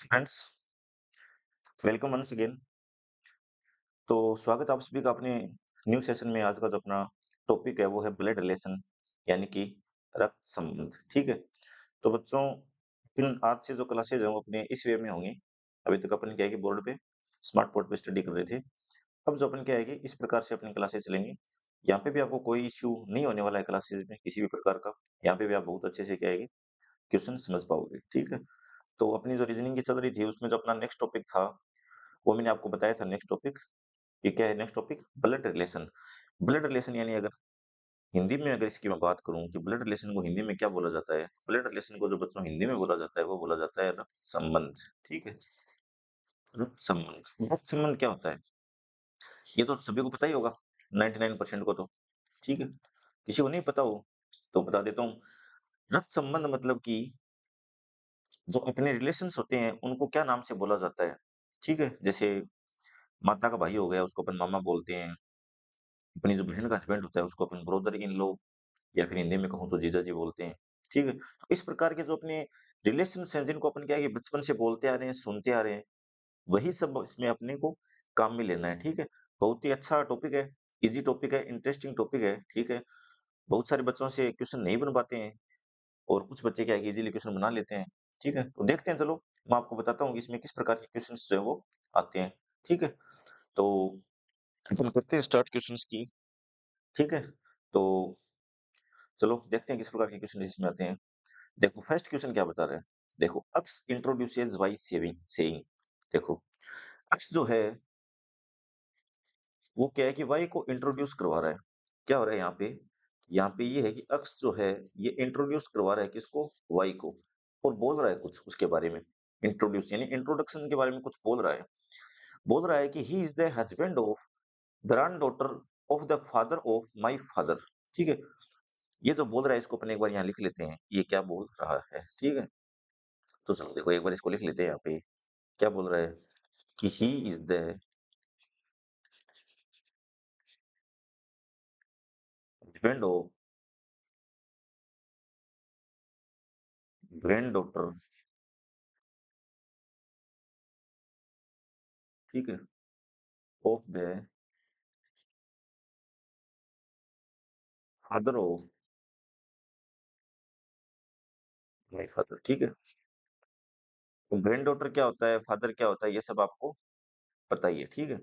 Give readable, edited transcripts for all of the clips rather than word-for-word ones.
Friends, welcome once again. तो स्वागत है आप सभी का अपने न्यू सेशन में। आज का जो अपना टॉपिक है वो है ब्लड रिलेशन, यानी कि रक्त संबंध। ठीक है। तो बच्चों, फिर आज से जो क्लासेज हैं वो अपने इस वे में होंगी। अभी तक अपन क्या है कि बोर्ड पे स्मार्ट बोर्ड पे स्टडी कर रहे थे। अब जो अपन क्या है कि इस प्रकार से अपनी क्लासेज चलेंगी। यहाँ पे भी आपको कोई इश्यू नहीं होने वाला है क्लासेज में किसी भी प्रकार का। यहाँ पे भी आप बहुत अच्छे से क्या है कि क्वेश्चन समझ पाओगे। ठीक है। तो अपनी जो रीजनिंग की चल रही थी उसमें जो अपना नेक्स्ट टॉपिक था वो मैंने आपको बताया था। नेक्स्ट टॉपिक ये क्या है? Next topic blood relation. Blood relation यानी अगर हिंदी में अगर इसकी मैं बात करूं कि ब्लड रिलेशन को हिंदी में क्या बोला जाता है, ब्लड रिलेशन को जो बच्चों हिंदी में बोला जाता है वो बोला जाता है रक्त संबंध। ठीक है। रक्त संबंध, रक्त संबंध क्या होता है ये तो सभी को पता ही होगा, 99% को तो। ठीक है। किसी को नहीं पता हो तो बता देता हूँ। रक्त संबंध मतलब कि जो अपने रिलेशंस होते हैं उनको क्या नाम से बोला जाता है। ठीक है। जैसे माता का भाई हो गया उसको अपन मामा बोलते हैं। अपनी जो बहन का हस्बैंड होता है उसको अपन ब्रोदर इन लॉ या फिर हिंदी में कहूँ तो जीजा जी बोलते हैं। ठीक है। तो इस प्रकार के जो अपने रिलेशंस हैं जिनको अपन क्या है कि बचपन से बोलते आ रहे हैं, सुनते आ रहे हैं, वही सब इसमें अपने को काम में लेना है। ठीक है। बहुत ही अच्छा टॉपिक है, इजी टॉपिक है, इंटरेस्टिंग टॉपिक है। ठीक है। बहुत सारे बच्चों से क्वेश्चन नहीं बन पाते हैं और कुछ बच्चे क्या है कि इजीली क्वेश्चन बना लेते हैं। ठीक है। तो देखते हैं, चलो मैं आपको बताता हूँ कि इसमें किस प्रकार के क्वेश्चन जो है वो आते हैं। ठीक है। तो अपन करते हैं स्टार्ट क्वेश्चंस की। ठीक है। तो चलो देखते हैं किस प्रकार के क्वेश्चन इसमें आते हैं। देखो फर्स्ट क्वेश्चन क्या बता रहा है। देखो अक्स इंट्रोड्यूसेस वाई सेविंग सेइंग। देखो अक्स जो है वो क्या है कि वाई को इंट्रोड्यूस करवा रहा है। क्या हो रहा है यहाँ पे? यहाँ पे ये है कि अक्स जो है ये इंट्रोड्यूस करवा रहा है किसको? वाई को। और बोल रहा है कुछ उसके बारे में। इंट्रोड्यूस यानी इंट्रोडक्शन के बारे में कुछ बोल रहा है। बोल रहा है कि he is the husband of grand daughter of the father of my father. ठीक है। ये जो बोल रहा है इसको अपन एक बार यहाँ लिख लेते हैं कि ये क्या बोल रहा है। ठीक है। तो चलो देखो एक बार इसको लिख लेते हैं यहाँ पे। क्या बोल रहा है कि he is the husband of grand daughter. ठीक है। Of the father of my father. ठीक है। तो ग्रैंड डॉटर क्या होता है, फादर क्या होता है, ये सब आपको पता ही है। ठीक है।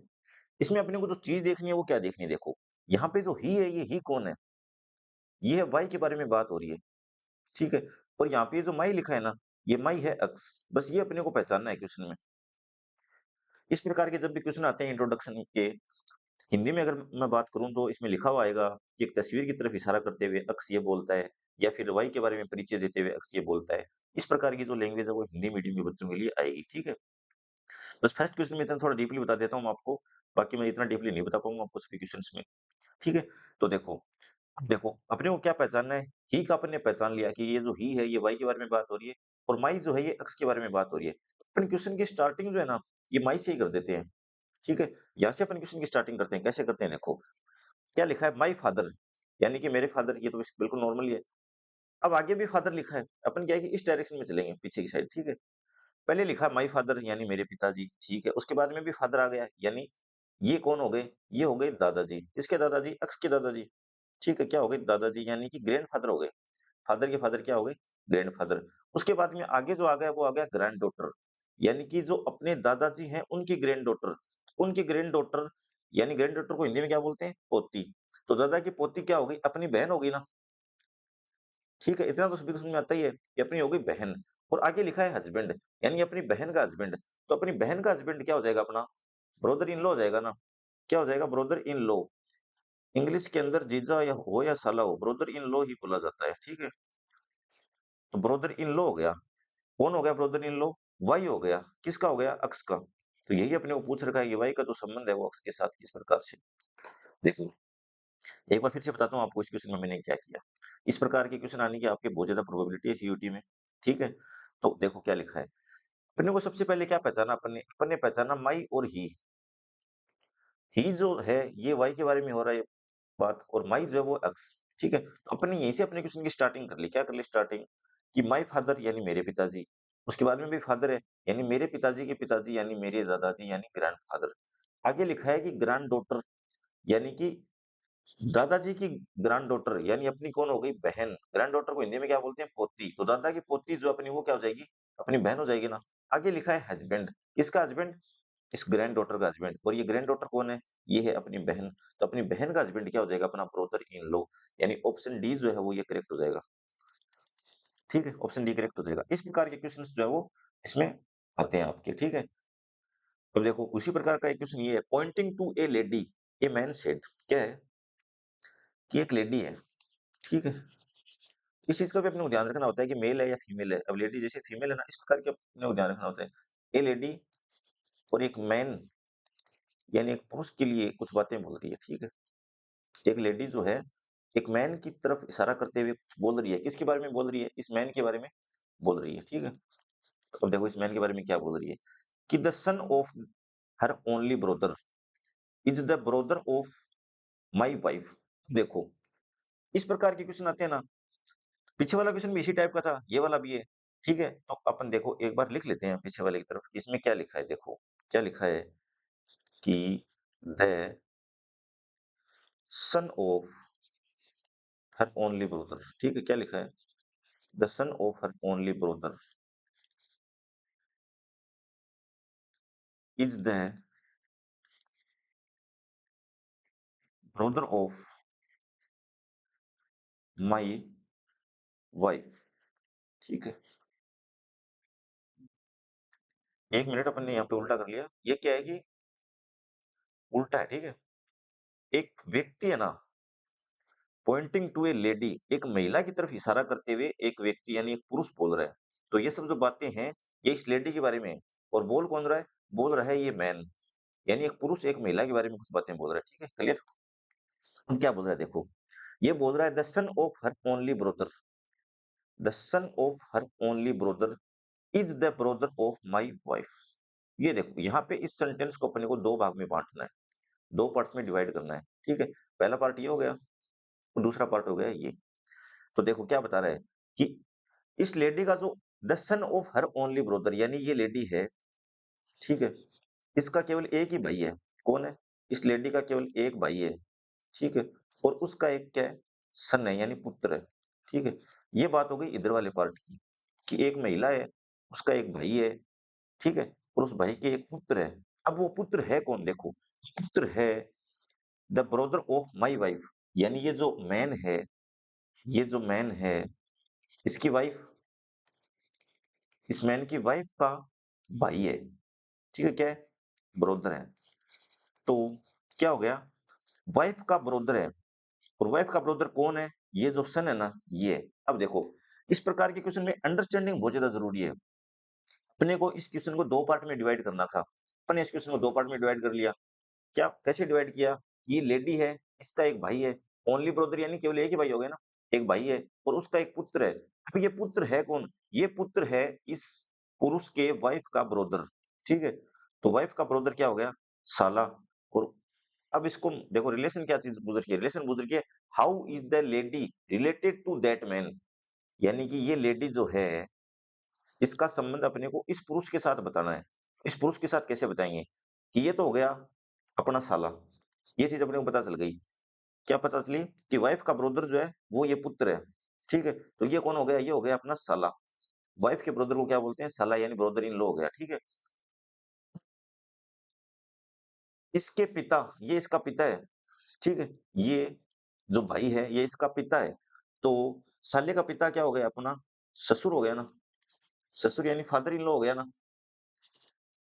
इसमें अपने को जो चीज देखनी है वो क्या देखनी है? देखो यहाँ पे जो ही है ये ही कौन है? ये है वाई के बारे में बात हो रही है। ठीक है। और यहाँ पे जो माई लिखा है ना, ये माई है अक्स। बस ये अपने को पहचानना है क्वेश्चन में। इस प्रकार के जब भी क्वेश्चन आते हैं इंट्रोडक्शन के, हिंदी में अगर मैं बात करूं तो इसमें लिखा हुआ आएगा कि एक तस्वीर की तरफ इशारा करते हुए अक्स ये बोलता है, या फिर वाई के बारे में परिचय देते हुए अक्स ये बोलता है। इस प्रकार की जो लैंग्वेज है वो हिंदी मीडियम के बच्चों के लिए आएगी। ठीक है। बस फर्स्ट क्वेश्चन में इतना थोड़ा डीपली बता देता हूँ आपको, बाकी मैं इतना डीपली नहीं बता पाऊंगा आपको सभी क्वेश्चंस में। ठीक है। तो देखो, अब देखो अपने को क्या पहचानना है। ही का अपन ने पहचान लिया कि ये जो ही है ये वाई के बारे में बात हो रही है, और माई जो है ये अक्स के बारे में बात हो रही है। अपन क्वेश्चन की स्टार्टिंग जो है ना ये माई से ही कर देते हैं। ठीक है। यहाँ से अपन क्वेश्चन की स्टार्टिंग करते हैं। कैसे करते हैं? देखो क्या लिखा है, माई फादर यानी कि मेरे फादर। ये तो बिल्कुल नॉर्मल ही है। अब आगे भी फादर लिखा है, अपन क्या है कि इस डायरेक्शन में चलेंगे पीछे की साइड। ठीक है। पहले लिखा माई फादर यानी मेरे पिताजी। ठीक है। उसके बाद में भी फादर आ गया, यानी ये कौन हो गए? ये हो गए दादाजी। किसके दादाजी? अक्स के दादाजी। ठीक है। क्या हो गए? दादाजी, यानी कि ग्रैंड फादर हो गए। फादर के फादर क्या हो गए? Grand father. उसके बाद में आगे जो आ गया वो आ गया ग्रैंड डॉटर, यानी कि जो अपने दादाजी हैं उनकी ग्रैंड डॉटर। उनकी ग्रैंड डॉटर यानी ग्रैंड डॉटर को हिंदी में क्या बोलते हैं? पोती। तो दादा की पोती क्या हो गई? अपनी बहन हो गई ना। ठीक है। इतना तो सभी को समझ में आता ही है कि अपनी हो गई बहन। और आगे लिखा है हस्बैंड, यानी अपनी बहन का हस्बैंड। तो अपनी बहन का हस्बैंड क्या हो जाएगा? अपना ब्रदर इन लॉ हो जाएगा ना। क्या हो जाएगा? Brother in law. इंग्लिश के अंदर जीजा या हो या साला हो, ब्रदर इन लॉ ही बोला जाता है। ठीक है। तो ब्रदर इन लॉ हो गया। कौन हो गया ब्रदर इन लॉ? वाई हो गया। किसका हो गया? अक्स का। तो यही अपने को पूछ रखा है कि वाई का जो संबंध है वो अक्स के साथ किस प्रकार से। देखो एक बार फिर से बताता हूँ आपको इस क्वेश्चन में मैंने क्या किया। इस प्रकार के क्वेश्चन आने की आपके बहुत ज्यादा प्रोबेबिलिटी है सीयूटी में। ठीक है। तो देखो क्या लिखा है। अपने को सबसे पहले क्या पहचाना? अपन ने पहचाना माई और ही जो है ये वाई के बारे में हो रहा है बात, और माई जो है वो अक्स। ठीक है। तो अपन ने यहीं से अपने क्वेश्चन की स्टार्टिंग कर ली। क्या कर ली स्टार्टिंग? कि माई फादर यानी मेरे पिताजी। उसके बाद में भी फादर है, यानी मेरे पिताजी के पिताजी यानी मेरे दादाजी यानी ग्रैंडफादर। आगे लिखा है कि ग्रैंड डॉटर यानी कि दादाजी की ग्रैंड डॉटर यानी अपनी कौन हो गई बहन। ग्रैंड डॉटर को हिंदी में क्या बोलते हैं पोती। तो दादा की पोती जो अपनी वो क्या हो जाएगी अपनी बहन हो जाएगी ना। आगे लिखा है हस्बैंड। किसका हस्बैंड? इस ग्रैंड डॉटर का हस्बैंड। और ये ग्रैंड डॉटर कौन है? ये है अपनी बहन। तो अपनी बहन का हस्बैंड क्या हो जाएगा अपना ब्रदर इन लॉ। यानी ऑप्शन डी जो है वो ये करेक्ट हो जाएगा। ठीक है, ऑप्शन डी करेक्ट हो जाएगा। इस प्रकार के क्वेश्चंस जो है वो इसमें आते हैं आपके। ठीक है, अब देखो उसी प्रकार का एक क्वेश्चन ये है, pointing to a lady a man said. क्या है कि एक लेडी है, ठीक है, इस चीज का भी अपने को ध्यान रखना होता है कि मेल है या फीमेल है। अब लेडी जैसे फीमेल है ना, इस प्रकार के अपने को ध्यान रखना होता है। ए लेडी और एक मैन यानी एक पुरुष के लिए कुछ बातें बोल रही है। ठीक है, एक लेडी जो है एक मैन की तरफ इशारा करते हुए कुछ बोल रही है। किसके बारे में बोल रही है? इस मैन के बारे में बोल रही है। ठीक है, अब देखो इस मैन के बारे में क्या बोल रही है कि the son of her only brother is the brother of my wife. देखो इस प्रकार के क्वेश्चन आते हैं ना, पीछे वाला क्वेश्चन भी इसी टाइप का था, ये वाला भी है। ठीक है, तो अपन देखो एक बार लिख लेते हैं पीछे वाले की तरफ, इसमें क्या लिखा है। देखो क्या लिखा है कि the son of her only brother. ठीक है, क्या लिखा है? The son of her only brother is the brother of my wife. ठीक है, एक मिनट, अपन ने यहाँ पे उल्टा कर लिया। ये क्या है कि उल्टा है। ठीक है, एक व्यक्ति है ना, पॉइंटिंग टू ए लेडी, एक महिला की तरफ इशारा करते हुए एक व्यक्ति यानी एक पुरुष बोल रहा है। तो ये सब जो बातें हैं ये इस लेडी के बारे में है। और बोल कौन रहा है? बोल रहा है ये मैन, यानी एक पुरुष एक महिला के बारे में कुछ बातें बोल रहा है। ठीक है, क्लियर? अब क्या बोल रहा है देखो, ये बोल रहा है the son of her only brother, the son of her only brother is the brother of my wife. ये देखो यहाँ पे इस सेंटेंस को अपने को दो भाग में बांटना है, दो पार्ट्स में डिवाइड करना है। ठीक है, पहला पार्ट ये हो गया और दूसरा पार्ट हो गया ये। तो देखो क्या बता रहा है कि इस लेडी का जो the son of her only brother यानी ये लेडी है, ठीक है, इसका केवल एक ही भाई है। कौन है? इस लेडी का केवल एक भाई है। ठीक है, और उसका एक क्या है? सन है यानी पुत्र है। ठीक है, ये बात हो गई इधर वाले पार्ट की कि एक महिला है, उसका एक भाई है। ठीक है, और उस भाई के एक पुत्र है। अब वो पुत्र है कौन? देखो पुत्र है the brother of my wife, यानी ये जो मैन है, ये जो मैन है इसकी वाइफ, इस मैन की वाइफ का भाई है। ठीक है, क्या है? ब्रदर है। तो क्या हो गया? वाइफ का ब्रदर है, और वाइफ का ब्रदर कौन है? ये जो सन है ना, ये है। अब देखो इस प्रकार के क्वेश्चन में अंडरस्टैंडिंग बहुत ज्यादा जरूरी है। अपने को इस क्वेश्चन को दो पार्ट में डिवाइड करना था, अपने इस क्वेश्चन को दो पार्ट में डिवाइड कर लिया। क्या कैसे डिवाइड किया? ये लेडी है, इसका एक भाई है, ओनली ब्रदर यानी केवल एक ही भाई हो गया ना, एक भाई है और उसका एक पुत्र है। अब ये पुत्र है कौन? ये पुत्र है इस पुरुष के वाइफ का ब्रदर। ठीक है, तो वाइफ का ब्रदर क्या हो गया? साला। और अब इसको देखो रिलेशन क्या चीज गुजर की है, रिलेशन गुजर की है, how is the lady related to that man, यानी कि ये लेडी जो है इसका संबंध अपने को इस पुरुष के साथ बताना है। इस पुरुष के साथ कैसे बताएंगे कि ये तो हो गया अपना साला, ये चीज अपने को पता चल गई। क्या पता चली? कि वाइफ का ब्रदर जो है वो ये पुत्र है। ठीक है, तो ये कौन हो गया? ये हो गया अपना साला। वाइफ के ब्रदर को क्या बोलते हैं? साला, यानी ब्रदर इन लो हो गया। ठीक है, इसके पिता, ये इसका पिता है। ठीक है, ये जो भाई है ये इसका पिता है। तो साले का पिता क्या हो गया? अपना ससुर हो गया ना, ससुर यानी फादर इन लॉ हो गया ना।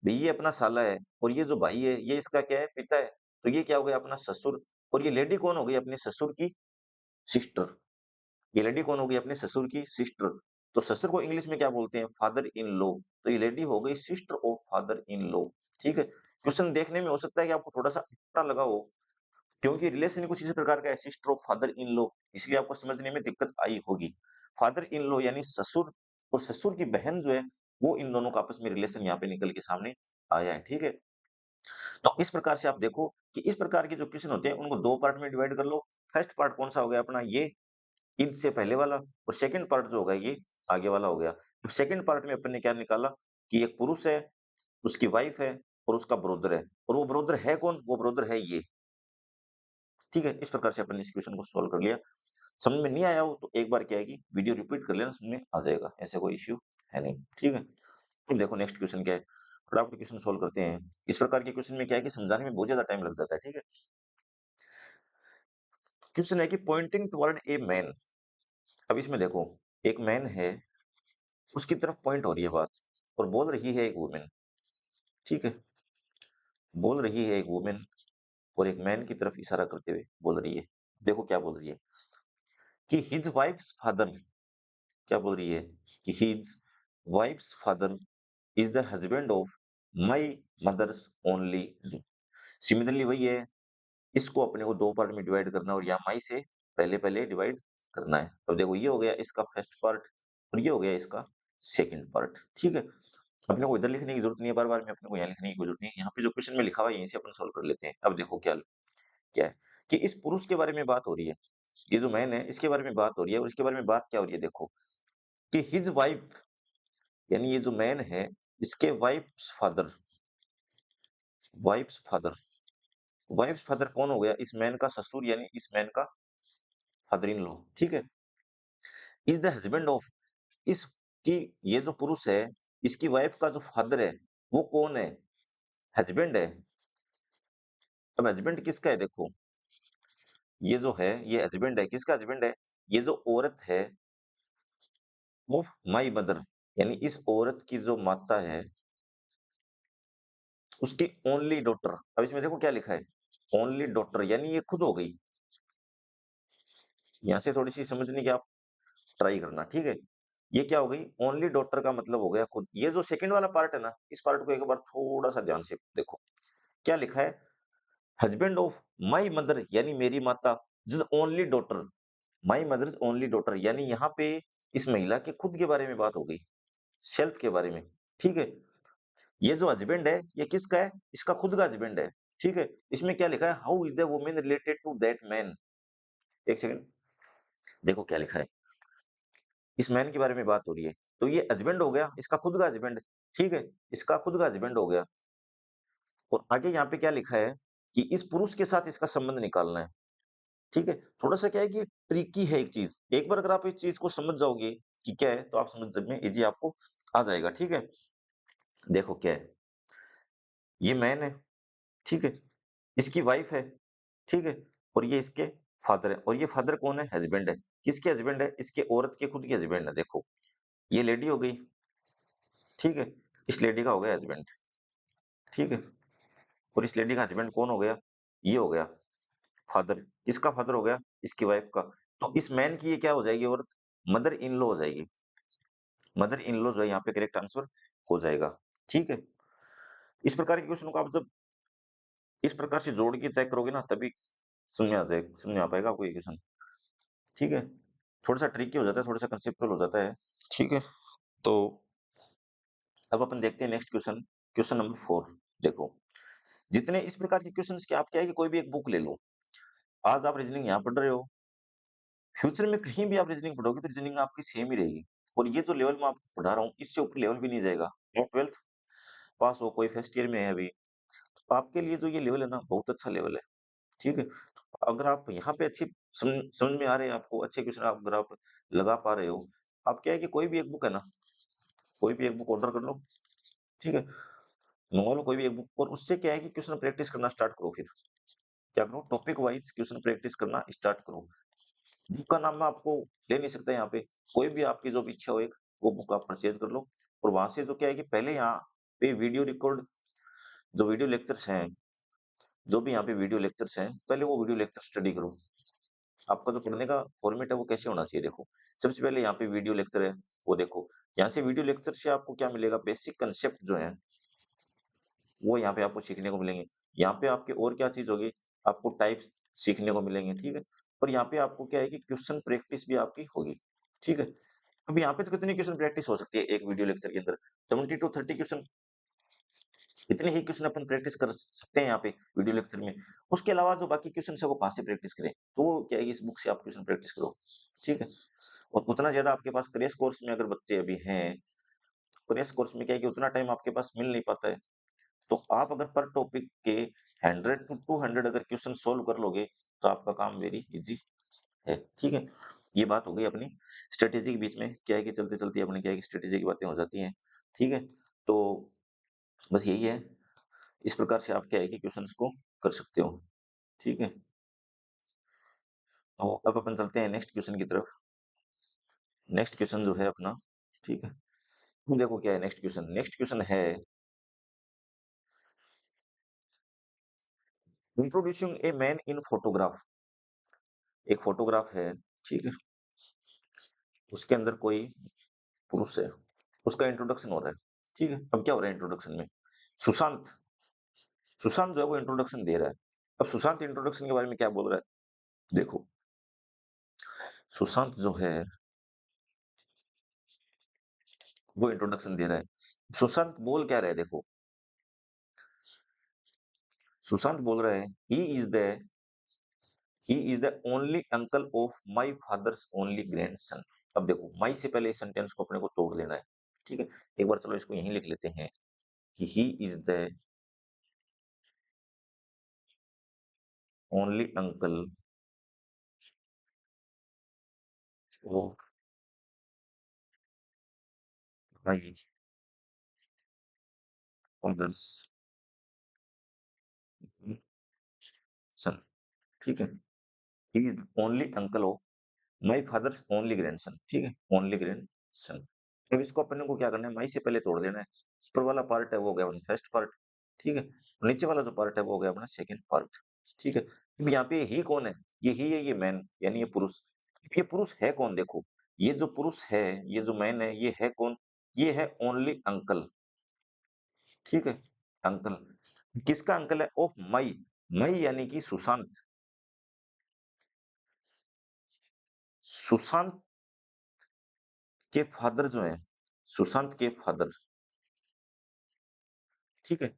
भाई ये अपना साला है और ये जो भाई है ये इसका क्या है? पिता है। तो ये क्या हो गया? अपना ससुर। और ये लेडी कौन हो गई? अपने ससुर की सिस्टर। ये लेडी कौन हो गई? अपने ससुर की सिस्टर। तो ससुर को इंग्लिश में क्या बोलते हैं? Father in law. तो ये लेडी हो गई sister of father in law. ठीक है, क्वेश्चन देखने में हो सकता है कि आपको थोड़ा सा अटपटा लगा हो, क्योंकि रिलेशन कुछ इसी प्रकार का है, sister of father in law, इसलिए आपको समझने में दिक्कत आई होगी। फादर इन लॉ यानी ससुर, और ससुर की बहन जो है वो इन दोनों का आपस में रिलेशन यहाँ पे निकल के सामने आया है। ठीक है, तो इस प्रकार से आप देखो कि इस प्रकार के जो क्वेश्चन होते हैं उनको दो पार्ट में डिवाइड कर लो। फर्स्ट पार्ट कौन सा हो गया अपना? ये इन से पहले वाला, और सेकंड पार्ट जो होगा ये आगे वाला हो गया। सेकंड पार्ट में अपन ने क्या निकाला कि एक पुरुष है, उसकी वाइफ है और उसका ब्रदर है, और वो ब्रदर है कौन? वो ब्रदर है ये। ठीक है? इस प्रकार से अपन ने इस क्वेश्चन को सॉल्व कर लिया। समझ में नहीं आया हो तो एक बार क्या है कि वीडियो रिपीट कर लेना, समझ में आ जाएगा, ऐसा कोई इश्यू है नहीं। ठीक है? अब देखो नेक्स्ट क्वेश्चन क्या है, फटाफट क्वेश्चन सॉल्व करते हैं। इस प्रकार के क्वेश्चन में क्या है कि समझाने में बहुत ज्यादा टाइम लग जाता है। ठीक है? क्वेश्चन है कि पॉइंटिंग टुवर्ड ए मैन। अब इसमें देखो, एक मैन है, उसकी तरफ पॉइंट हो रही है बात, और बोल रही है एक वुमेन। ठीक है? बोल रही है एक वुमेन और एक मैन की तरफ इशारा करते हुए बोल रही है। देखो क्या बोल रही है कि हिज वाइफ्स फादर, क्या बोल रही है कि his wife's father is the husband of my mother's only. Similarly वही है, इसको अपने को दो पार्ट में डिवाइड करना है और यहाँ माई से पहले पहले डिवाइड करना है। अब देखो ये हो गया इसका फर्स्ट पार्ट और ये हो गया इसका सेकंड पार्ट। ठीक है? अपने को इधर लिखने की जरूरत नहीं है, बार बार में अपने को यहाँ लिखने की कोई जरूरत नहीं है। यहाँ पे जो क्वेश्चन में लिखा हुआ है यहीं से अपन सोल्व कर लेते हैं। अब देखो क्या क्या है कि इस पुरुष के बारे में बात हो रही है, ये जो मैन है इसके बारे में बात हो रही है, और इसके बारे में बात क्या हो रही है देखो कि हिज वाइफ, यानी ये जो मैन है इसके वाइफ्स फादर वाइफ्स फादर कौन हो गया? इस मैन का ससुर, यानी इस मैन का फादर इन लॉ। ठीक है? इज द हस्बैंड ऑफ, इसकी, ये जो पुरुष है इसकी वाइफ का जो फादर है वो कौन है? हस्बैंड है। अब हस्बैंड किसका है देखो, ये जो है ये हस्बैंड है, किसका हस्बैंड है? ये जो औरत है ऑफ माई मदर, यानी इस औरत की जो माता है उसकी ओनली डॉटर। अब इसमें देखो क्या लिखा है, ओनली डॉटर, यानी ये खुद हो गई। यहाँ से थोड़ी सी समझने की आप ट्राई करना। ठीक है? ये क्या हो गई? ओनली डॉटर का मतलब हो गया खुद। ये जो सेकंड वाला पार्ट है ना, इस पार्ट को एक बार थोड़ा सा ध्यान से देखो, क्या लिखा है? हस्बैंड ऑफ माई मदर, यानी मेरी माता, जो only daughter, my mother's only daughter, यानी यहाँ पे इस महिला के खुद के बारे में बात हो गई, सेल्फ के बारे में। ठीक है? ये जो हस्बैंड है ये किसका है? इसका खुद का हस्बैंड है। ठीक है? इसमें क्या लिखा है? How is the women related to that man. एक सेकंड, देखो क्या लिखा है, इस मैन के बारे में बात हो रही है, तो ये हस्बैंड हो गया, इसका खुद का हस्बैंड। ठीक है? इसका खुद का हस्बैंड हो गया, और आगे यहाँ पे क्या लिखा है कि इस पुरुष के साथ इसका संबंध निकालना है। ठीक है? थोड़ा सा क्या है कि ट्रिकी है एक चीज, एक बार अगर आप इस चीज को समझ जाओगे कि क्या है तो आप समझ में इजी आपको आ जाएगा। ठीक है? देखो क्या है, ये मैन है, ठीक है, इसकी वाइफ है, ठीक है, और ये इसके फादर है, और ये फादर कौन है? हस्बैंड है। किसके हस्बैंड है? इसके औरत के खुद के हस्बैंड है। देखो ये लेडी हो गई, ठीक है, इस लेडी का हो गया हस्बैंड। ठीक है? और इस लेडी का हस्बैंड कौन हो गया? ये हो गया फादर। किसका फादर हो गया? इसकी वाइफ का। तो इस मैन की ये क्या हो जाएगी औरत? मदर इन लॉ हो जाएगी। मदर इन लॉ जो है यहाँ पे करेक्ट आंसर हो जाएगा। ठीक है? इस प्रकार के क्वेश्चन को आप जब इस प्रकार से जोड़ के चेक करोगे ना तभी समझ में आ पाएगा आपको ये क्वेश्चन। ठीक है? थोड़ा सा ट्रिकी हो जाता है, थोड़ा सा कंसेप्चुअल हो जाता है। ठीक है? तो अब अपन देखते हैं नेक्स्ट क्वेश्चन, क्वेश्चन नंबर 4। देखो, जितने इस प्रकार के क्वेश्चंस के आप क्या है कि कोई भी एक बुक ले लो। आज आप रीजनिंग यहाँ पढ़ रहे हो, फ्यूचर में कहीं भी आप रीजनिंग पढ़ोगे तो रीजनिंग आपकी सेम ही रहेगी। और ये जो लेवल मैं आपको पढ़ा रहा हूँ इससे ऊपर लेवल भी नहीं जाएगा। आप 12th पास हो, कोई फर्स्ट ईयर में है अभी, तो आपके लिए जो ये लेवल है ना बहुत अच्छा लेवल है। ठीक है? अगर आप यहाँ पे अच्छी समझ में आ रहे हैं आपको, अच्छे क्वेश्चन आप अगर आप लगा पा रहे हो, आप क्या है कि कोई भी एक बुक है ना, कोई भी एक बुक ऑर्डर कर लो। ठीक है? मंगवा लो कोई भी एक बुक, और उससे क्या है कि क्वेश्चन प्रैक्टिस करना स्टार्ट करो। फिर क्या करो, टॉपिक वाइज क्वेश्चन प्रैक्टिस करना स्टार्ट करो। बुक का नाम मैं आपको ले नहीं सकता यहाँ पे, कोई भी आपकी जो भी इच्छा हो एक, वो बुक आप परचेज कर लो। और वहां से जो क्या है कि पहले यहाँ पे वीडियो रिकॉर्ड, जो वीडियो लेक्चर्स हैं, जो भी यहाँ पे वीडियो लेक्चर्स हैं, पहले वो वीडियो लेक्चर स्टडी करो। आपका जो पढ़ने का फॉर्मेट है वो कैसे होना चाहिए देखो, सबसे पहले यहाँ पे वीडियो लेक्चर है वो देखो। यहाँ से वीडियो लेक्चर से आपको क्या मिलेगा? बेसिक कंसेप्ट जो है वो यहाँ पे आपको सीखने को मिलेंगे। यहाँ पे आपके और क्या चीज होगी? आपको टाइप्स सीखने को मिलेंगे। ठीक है? और यहाँ पे आपको क्या है कि क्वेश्चन प्रैक्टिस भी आपकी होगी। ठीक है? अब यहाँ पे तो कितनी क्वेश्चन प्रैक्टिस हो सकती है एक वीडियो लेक्चर के अंदर? 20 to 30 क्वेश्चन, इतने ही क्वेश्चन अपन प्रैक्टिस कर सकते हैं यहाँ पे वीडियो लेक्चर में। उसके अलावा जो बाकी क्वेश्चन है वो कहाँ से प्रैक्टिस करें? तो वो क्या है, इस बुक से आप क्वेश्चन प्रैक्टिस करो। ठीक है? और उतना ज्यादा आपके पास क्रैश कोर्स में अगर बच्चे अभी हैं क्रैश कोर्स में क्या है कि उतना टाइम आपके पास मिल नहीं पाता है। तो आप अगर पर टॉपिक के 100 टू 200 अगर क्वेश्चन सॉल्व कर लोगे, तो आपका काम वेरी ईज़ी है, ठीक है? ये बात हो गई अपनी स्ट्रैटेजी के बीच में क्या है कि चलते-चलते अपने क्या है कि स्ट्रैटेजी की बातें हो जाती हैं, ठीक है? तो बस यही है, इस प्रकार से आप क्या है कि क्वेश्चंस को कर सकते हो, ठीक है? तो अब अपन चलते हैं नेक्स्ट क्वेश्चन की तरफ। नेक्स्ट क्वेश्चन जो है अपना, ठीक है? देखो क्या है नेक्स्ट क्वेश्चन है introducing a man in photograph. एक फोटोग्राफ है, ठीक है? उसके अंदर कोई पुरुष है, उसका इंट्रोडक्शन हो रहा है, ठीक है? अब क्या हो रहा है इंट्रोडक्शन में? सुशांत सुशांत जो है वो इंट्रोडक्शन दे रहा है। अब सुशांत इंट्रोडक्शन के बारे में क्या बोल रहा है? देखो, सुशांत जो है वो इंट्रोडक्शन दे रहा है। सुशांत बोल क्या रहा है देखो, सुशांत बोल रहा है he is the only uncle of my father's only grandson. अब देखो, माई से पहले इस सेंटेंस को अपने को तोड़ लेना है, ठीक है? एक बार चलो इसको यहीं लिख लेते हैं कि he is the only uncle of my father's son, ठीक है? He is only uncle of my father's only grandson, ठीक है? Only grandson. अब इसको अपने को क्या करना है, माई से पहले तोड़ देना है। ऊपर वाला पार्ट है वो हो गया अपना फर्स्ट पार्ट, ठीक है? नीचे वाला जो पार्ट है वो हो गया अपना सेकंड पार्ट, ठीक है? अब यहाँ पे ही कौन है? ये ही है, ये मैन यानी ये पुरुष। ये पुरुष है कौन देखो, ये जो पुरुष है, ये जो मैन है, ये है कौन? ये है ओनली अंकल, ठीक है? अंकल किसका अंकल है? ऑफ मई, मई यानी कि सुशांत। सुशांत के फादर जो है, सुशांत के फादर, ठीक है?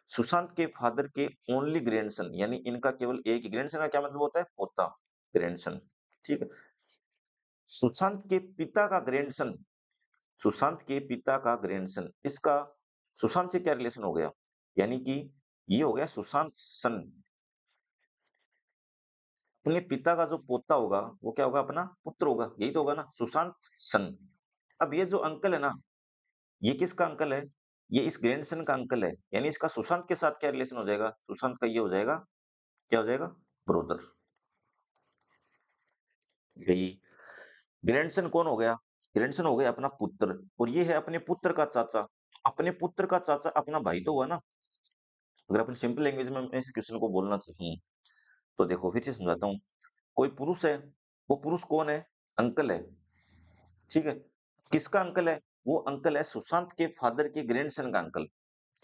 सुशांत के फादर के ओनली ग्रैंडसन यानी इनका केवल एक ही, ग्रैंडसन का क्या मतलब होता है? पोता, ग्रैंडसन, ठीक है? सुशांत के पिता का ग्रैंडसन, सुशांत के पिता का ग्रैंडसन, इसका सुशांत से क्या रिलेशन हो गया? यानी कि ये हो गया सुशांत सन। अपने पिता का जो पोता होगा वो क्या होगा? अपना पुत्र होगा, यही तो होगा ना, सुशांत सन। अब ये जो अंकल है ना, ये किसका अंकल है? ये इस ग्रैंडसन का अंकल है, यानी इसका सुशांत के साथ क्या रिलेशन हो जाएगा? सुशांत का ये हो जाएगा, क्या हो जाएगा? ब्रदर। यही ग्रैंडसन कौन हो गया? ग्रैंडसन हो गया अपना पुत्र, और ये है अपने पुत्र का चाचा। अपने पुत्र का चाचा अपना भाई तो हुआ ना। अगर अपन सिंपल लैंग्वेज में मैं इस क्वेश्चन को बोलना चाहूँ, तो देखो फिर से समझाता हूँ। कोई पुरुष है, वो पुरुष कौन है? अंकल है, ठीक है? किसका अंकल है? वो अंकल है सुशांत के फादर के ग्रैंडसन का अंकल,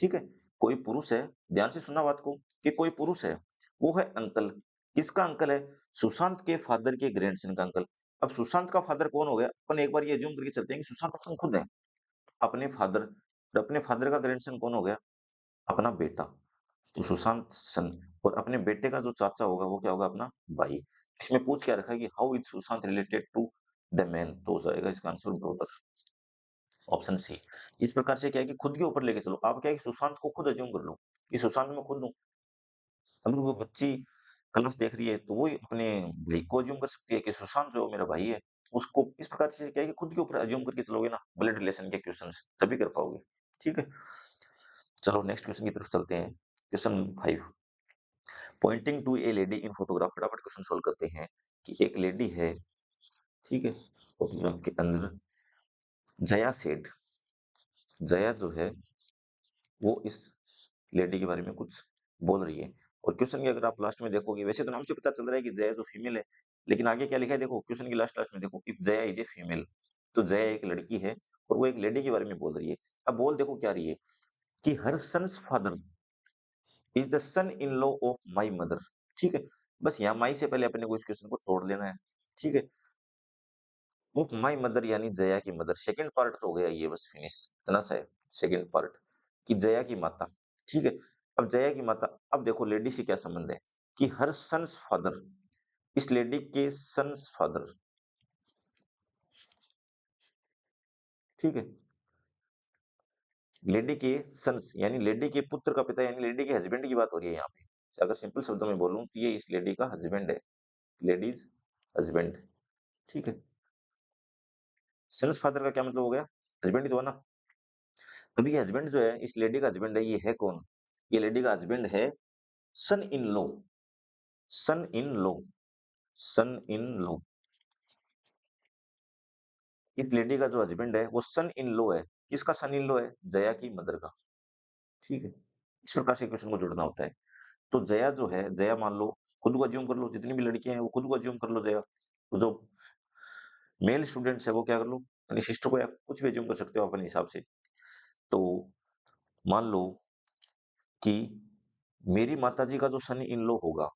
ठीक है? कोई पुरुष है, ध्यान से सुना बात को, कि कोई पुरुष है, वो है अंकल। किसका अंकल है? सुशांत के फादर के ग्रैंडसन का अंकल। अब सुशांत का फादर कौन हो गया? अपन एक बार ये अज्यूम करके चलते हैं कि सुशांत पर्सन खुद है, अपने फादर, और अपने फादर का ग्रैंडसन कौन हो गया? अपना बेटा। तो सुशांत सन, और अपने बेटे का जो चाचा होगा वो क्या होगा? अपना भाई। इसमें पूछ क्या रखा है कि how is Sushant related to the man, तो हो जाएगा इसका आंसर ब्रदर, ऑप्शन सी। इस प्रकार से क्या है कि खुद के ऊपर लेके चलो, आप क्या है कि सुशांत को खुद अज्यूम कर लो कि सुशांत मैं खुद हूँ। अगर वो बच्ची क्लास देख रही है तो वो अपने भाई को अज्यूम कर सकती है कि सुशांत जो मेरा भाई है, उसको इस प्रकार से क्या है कि खुद के ऊपर अज्यूम करके चलोगे ना ब्लड रिलेशन के क्वेश्चंस, तभी कर पाओगे, ठीक है? चलो नेक्स्ट क्वेश्चन की तरफ चलते हैं। Question 5, pointing to a lady in photograph. फटाफट क्वेश्चन सोल्व करते हैं कि एक लेडी है, ठीक है? फोटोग्राफ के अंदर जया सेठ, जया जो है वो इस लेडी के बारे में कुछ बोल रही है। और क्वेश्चन की अगर आप लास्ट में देखोगे, वैसे तो नाम से पता चल रहा है कि जया जो फीमेल है, लेकिन आगे क्या लिखा है देखो, क्वेश्चन की लास्ट लास्ट में देखो, if Jaya is a female, तो जया एक लड़की है और वो एक लेडी के बारे में बोल रही है। अब बोल देखो क्या रही है कि her son's father is the son in law of my mother, ठीक है? बस यहाँ माई से पहले अपने को इस क्वेश्चन को तोड़ लेना है, ठीक है? ऑफ माई मदर यानी जया की मदर, सेकंड पार्ट तो हो गया ये, बस फिनिश, इतना सा है सेकंड पार्ट, कि जया की माता, ठीक है? अब जया की माता, अब देखो लेडी से क्या संबंध है कि हर सन्स फादर, इस लेडी के सन्स फादर, ठीक है? लेडी के सन्स यानी लेडी के पुत्र का पिता यानी लेडी के हस्बैंड की बात हो रही है यहाँ पे। अगर सिंपल शब्दों में बोलूं तो ये इस लेडी का हस्बैंड है, लेडीज हस्बैंड, ठीक है। सन्स फादर का क्या मतलब हो गया? हस्बैंड ही तो है ना। अभी ये हस्बैंड जो है, इस लेडी का हस्बैंड है, ये है कौन? ये लेडी का हस्बैंड है son in law, son in law, son in law. इस लेडी का जो हस्बैंड है वो सन इन लॉ है। किसका सन इन लॉ है? जया की मदर का, ठीक है। इस प्रकार से क्वेश्चन को जोड़ना होता है। तो जया जो है, जया मान लो, खुद को अज्यूम कर लो, जितनी भी लड़कियां हैं वो खुद को अज्यूम कर लो जया। तो जो मेल स्टूडेंट्स है वो क्या कर लो, अपनी सिस्टर को या कुछ भी अज्यूम कर सकते हो अपने हिसाब से। तो मान लो कि मेरी माताजी का जो सन इन लॉ होगा,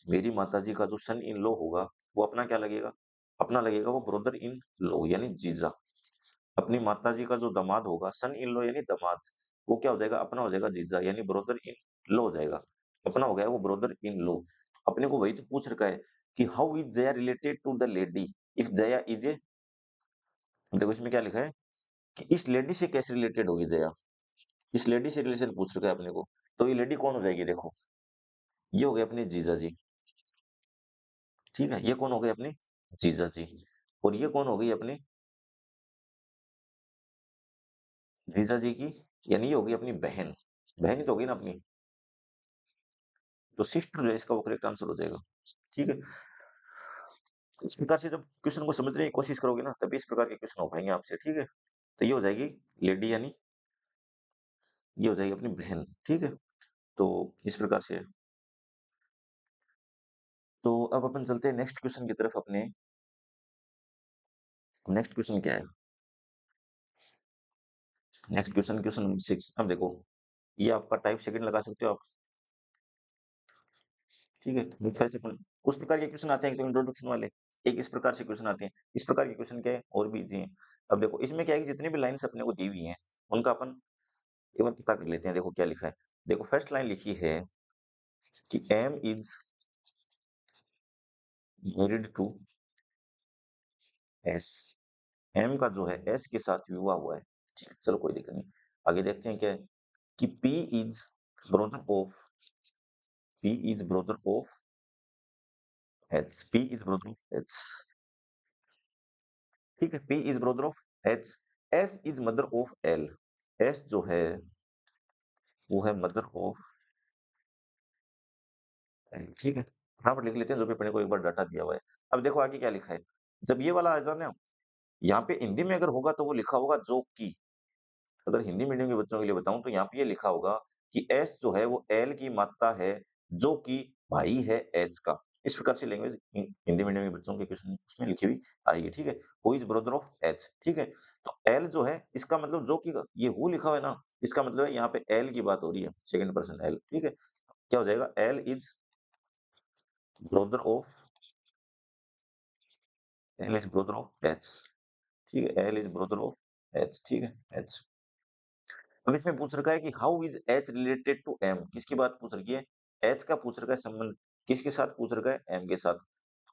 मेरी माताजी का जो सन इन लॉ होगा, वो अपना क्या लगेगा? अपना लगेगा वो ब्रदर इन लॉ यानी जीजा। अपनी माताजी का जो दामाद होगा, सन इन लॉ यानी दामाद, वो क्या हो जाएगा? अपना हो जाएगा जीजा यानी ब्रदर इन लॉ हो जाएगा। अपना हो गया वो ब्रदर इन लॉ। अपने को वही तो पूछ रखा है कि how is Jaya related to the lady if Jaya is A. देखो इसमें क्या लिखा है कि इस लेडी से कैसे रिलेटेड होगी जया। इस लेडी से रिलेशन पूछ रखा है अपने को। तो ये लेडी कौन हो जाएगी? देखो, ये हो गए अपने जीजा जी, ठीक है। ये कौन हो गए? अपने जीजा जी। और ये कौन हो गई? अपनी जीजा जी की, यानी ये होगी अपनी बहन। बहन ही तो होगी ना अपनी। तो सिस्टर जो है इसका वो करेक्ट आंसर हो जाएगा, ठीक है। इस प्रकार से जब क्वेश्चन को समझने की कोशिश करोगे ना, तभी इस प्रकार के क्वेश्चन हो पाएंगे आपसे, ठीक है। तो ये हो जाएगी लेडी यानी ये हो जाएगी अपनी बहन, ठीक है। तो इस प्रकार से तो अब अपन चलते हैं नेक्स्ट क्वेश्चन की तरफ अपने। नेक्स्ट क्वेश्चन क्या है? Next question, question number 6। अब देखो, ये आपका टाइप सेकंड लगा सकते हो आप, ठीक है। फर्स्ट अपन उस प्रकार के क्वेश्चन आते हैं, तो इंट्रोडक्शन वाले, एक इस प्रकार से क्वेश्चन आते हैं। इस प्रकार के क्वेश्चन क्या है और भी इजी हैं। अब देखो इसमें क्या है कि जितनी भी लाइंस अपने को दी हुई हैं उनका अपन एक बार पता कर लेते हैं। देखो क्या लिखा है। देखो फर्स्ट लाइन लिखी है कि M is married to S. M का जो है एस के साथ विवाह हुआ है, ठीक है। चलो कोई दिक्कत नहीं। आगे देखते हैं क्या है कि P is brother of, P is brother of H, P is brother of H, ठीक है। P is brother of H, S is mother of L. S जो है वो है मदर ऑफ एल, ठीक है। फटाफट लिख लेते हैं जो भी अपने को एक बार डाटा दिया हुआ है। अब देखो आगे क्या लिखा है। जब ये वाला आ जाए ना, यहाँ पे हिंदी में अगर होगा तो वो लिखा होगा जो कि, अगर हिंदी मीडियम के बच्चों के लिए बताऊं तो यहाँ पे ये लिखा होगा कि एस जो है वो एल की मात्रा है, जो कि भाई है एच का। इस प्रकार से लैंग्वेज हिंदी मीडियम के बच्चों के क्वेश्चन उसमें लिखी हुई आएगी, ठीक है। Who is brother of H, ठीक है। तो एल जो है इसका मतलब जो कि ये हु लिखा हुआ है ना, इसका मतलब है यहाँ पे एल की बात हो रही है, सेकंड पर्सन एल, ठीक है। क्या हो जाएगा? L is brother of, L is brother of H, ठीक है। L is brother of H, ठीक है, एच। अब इसमें पूछ रखा है कि how is H related to M. किसकी बात पूछ रखी है? एच का पूछ रखा है संबंध, किसके साथ पूछ रखा है? एम के साथ।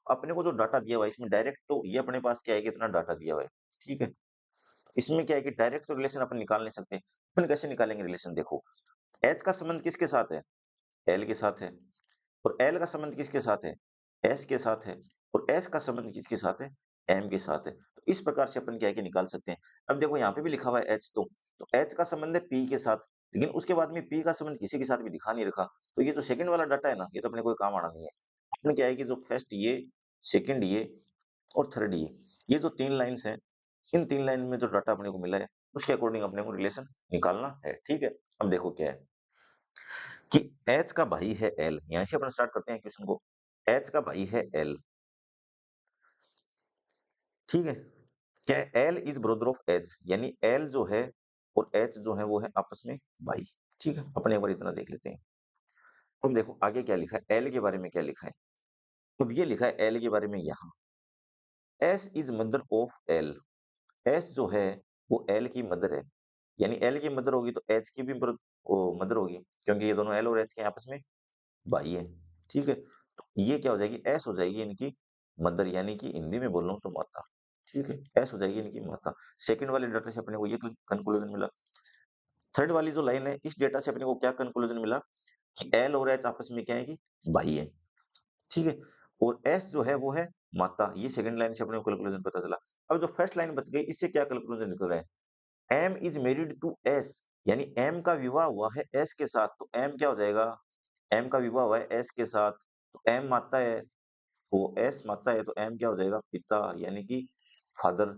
अपने को जो डाटा दिया हुआ है इसमें डायरेक्ट तो ये अपने पास क्या है कि इतना डाटा दिया हुआ है, ठीक है। इसमें क्या है कि डायरेक्ट तो रिलेशन अपन निकाल नहीं सकते। अपन कैसे निकालेंगे रिलेशन? देखो, एच का संबंध किसके साथ है? एल के साथ है। और एल का संबंध किसके साथ है? एस के साथ है। और एस का संबंध किसके साथ है? एम के साथ है। तो इस प्रकार से अपन क्या है कि निकाल सकते हैं। अब देखो यहाँ पे भी लिखा हुआ है एच, तो एच का संबंध है पी के साथ, लेकिन उसके बाद में पी का संबंध किसी के साथ भी दिखा नहीं रखा। तो ये जो सेकंड वाला डाटा है ना, ये तो अपने कोई काम आना नहीं है। अपने क्या है कि जो फर्स्ट ये, सेकंड ये और थर्ड ये जो तीन लाइन्स हैं, इन तीन लाइन में जो डाटा अपने को मिला है उसके अकॉर्डिंग अपने को रिलेशन निकालना है, ठीक है। अब देखो क्या है कि एच का भाई है एल, यहां से अपन स्टार्ट करते हैं क्वेश्चन को। एच का भाई है एल, ठीक है। क्या है? L is brother of H, यानी एल जो है और एच जो है वो है आपस में भाई, ठीक है। अपन एक बार इतना देख लेते हैं। अब देखो आगे क्या लिखा है, एल के बारे में क्या लिखा है। अब ये लिखा है एल के बारे में यहाँ, S is mother of L. S जो है वो एल की मदर है, यानी एल की मदर होगी तो एच की भी मदर होगी, क्योंकि ये दोनों एल और एच के आपस में भाई है, ठीक है। तो ये क्या हो जाएगी? एस हो जाएगी इनकी मदर, यानी कि हिंदी में बोल रहा हूँ तो माता, ठीक है। एस हो जाएगी इनकी माता। सेकंड वाले डाटा से अपने को ये कंक्लूजन मिला थर्ड वाली जो लाइन है, इस डेटा से अपने को क्या कंक्लूजन मिला कि एल और एच आपस में क्या है कि भाई है, ठीक है? और एस जो है वो है माता, ये सेकंड लाइन से अपने को कैलकुलेशन पता चला। अब जो फर्स्ट लाइन बच गई, इससे क्या कैलकुलेशन निकल रहा है? M is married to S, यानी एम का विवाह हुआ है एस के साथ, तो एम क्या हो जाएगा? एम का विवाह हुआ है एस के साथ, तो एम माता है, वो एस माता है, तो एम क्या हो जाएगा? पिता, यानी कि फादर।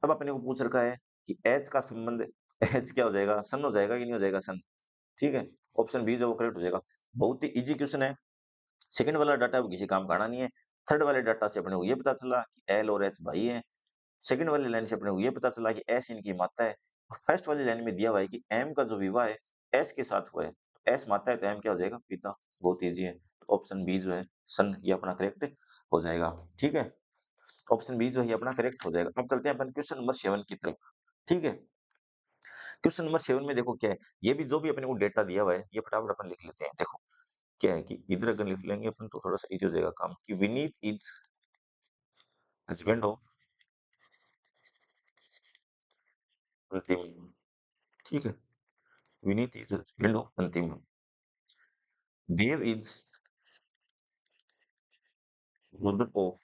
अब अपने को पूछ रखा है कि एच का संबंध, एच क्या हो जाएगा? सन हो जाएगा कि नहीं हो जाएगा? सन, ठीक है? ऑप्शन बी जो वो करेक्ट हो जाएगा। बहुत ही इजी क्वेश्चन है। सेकंड वाला डाटा वो किसी काम का आना नहीं है। थर्ड वाले डाटा से अपने को ये पता चला कि एल और एच भाई हैं। सेकंड वाली लाइन से अपने को ये पता चला कि एस इनकी माता है। फर्स्ट वाली लाइन में दिया हुआ है कि एम का जो विवाह है एस के साथ हुआ है, एस माता है तो एम क्या हो जाएगा? पिता। बहुत ईजी है, तो ऑप्शन बी जो है सन, ये अपना करेक्ट हो जाएगा, ठीक है? ऑप्शन बी जो है ये अपना करेक्ट हो जाएगा। अब चलते हैं अपन क्वेश्चन नंबर 7 की तरफ, ठीक है? क्वेश्चन नंबर 7 में देखो क्या है, ये भी जो भी अपने को डेटा दिया हुआ है ये फटाफट अपन लिख लेते हैं। देखो क्या है कि इधर अगर लिख लेंगे अपन तो थोड़ा सा इजी हो जाएगा काम, कि विनीत इज हस्बैंड ऑफ अंतिम, ठीक है? Vineet is husband of Antim, Dev is brother of,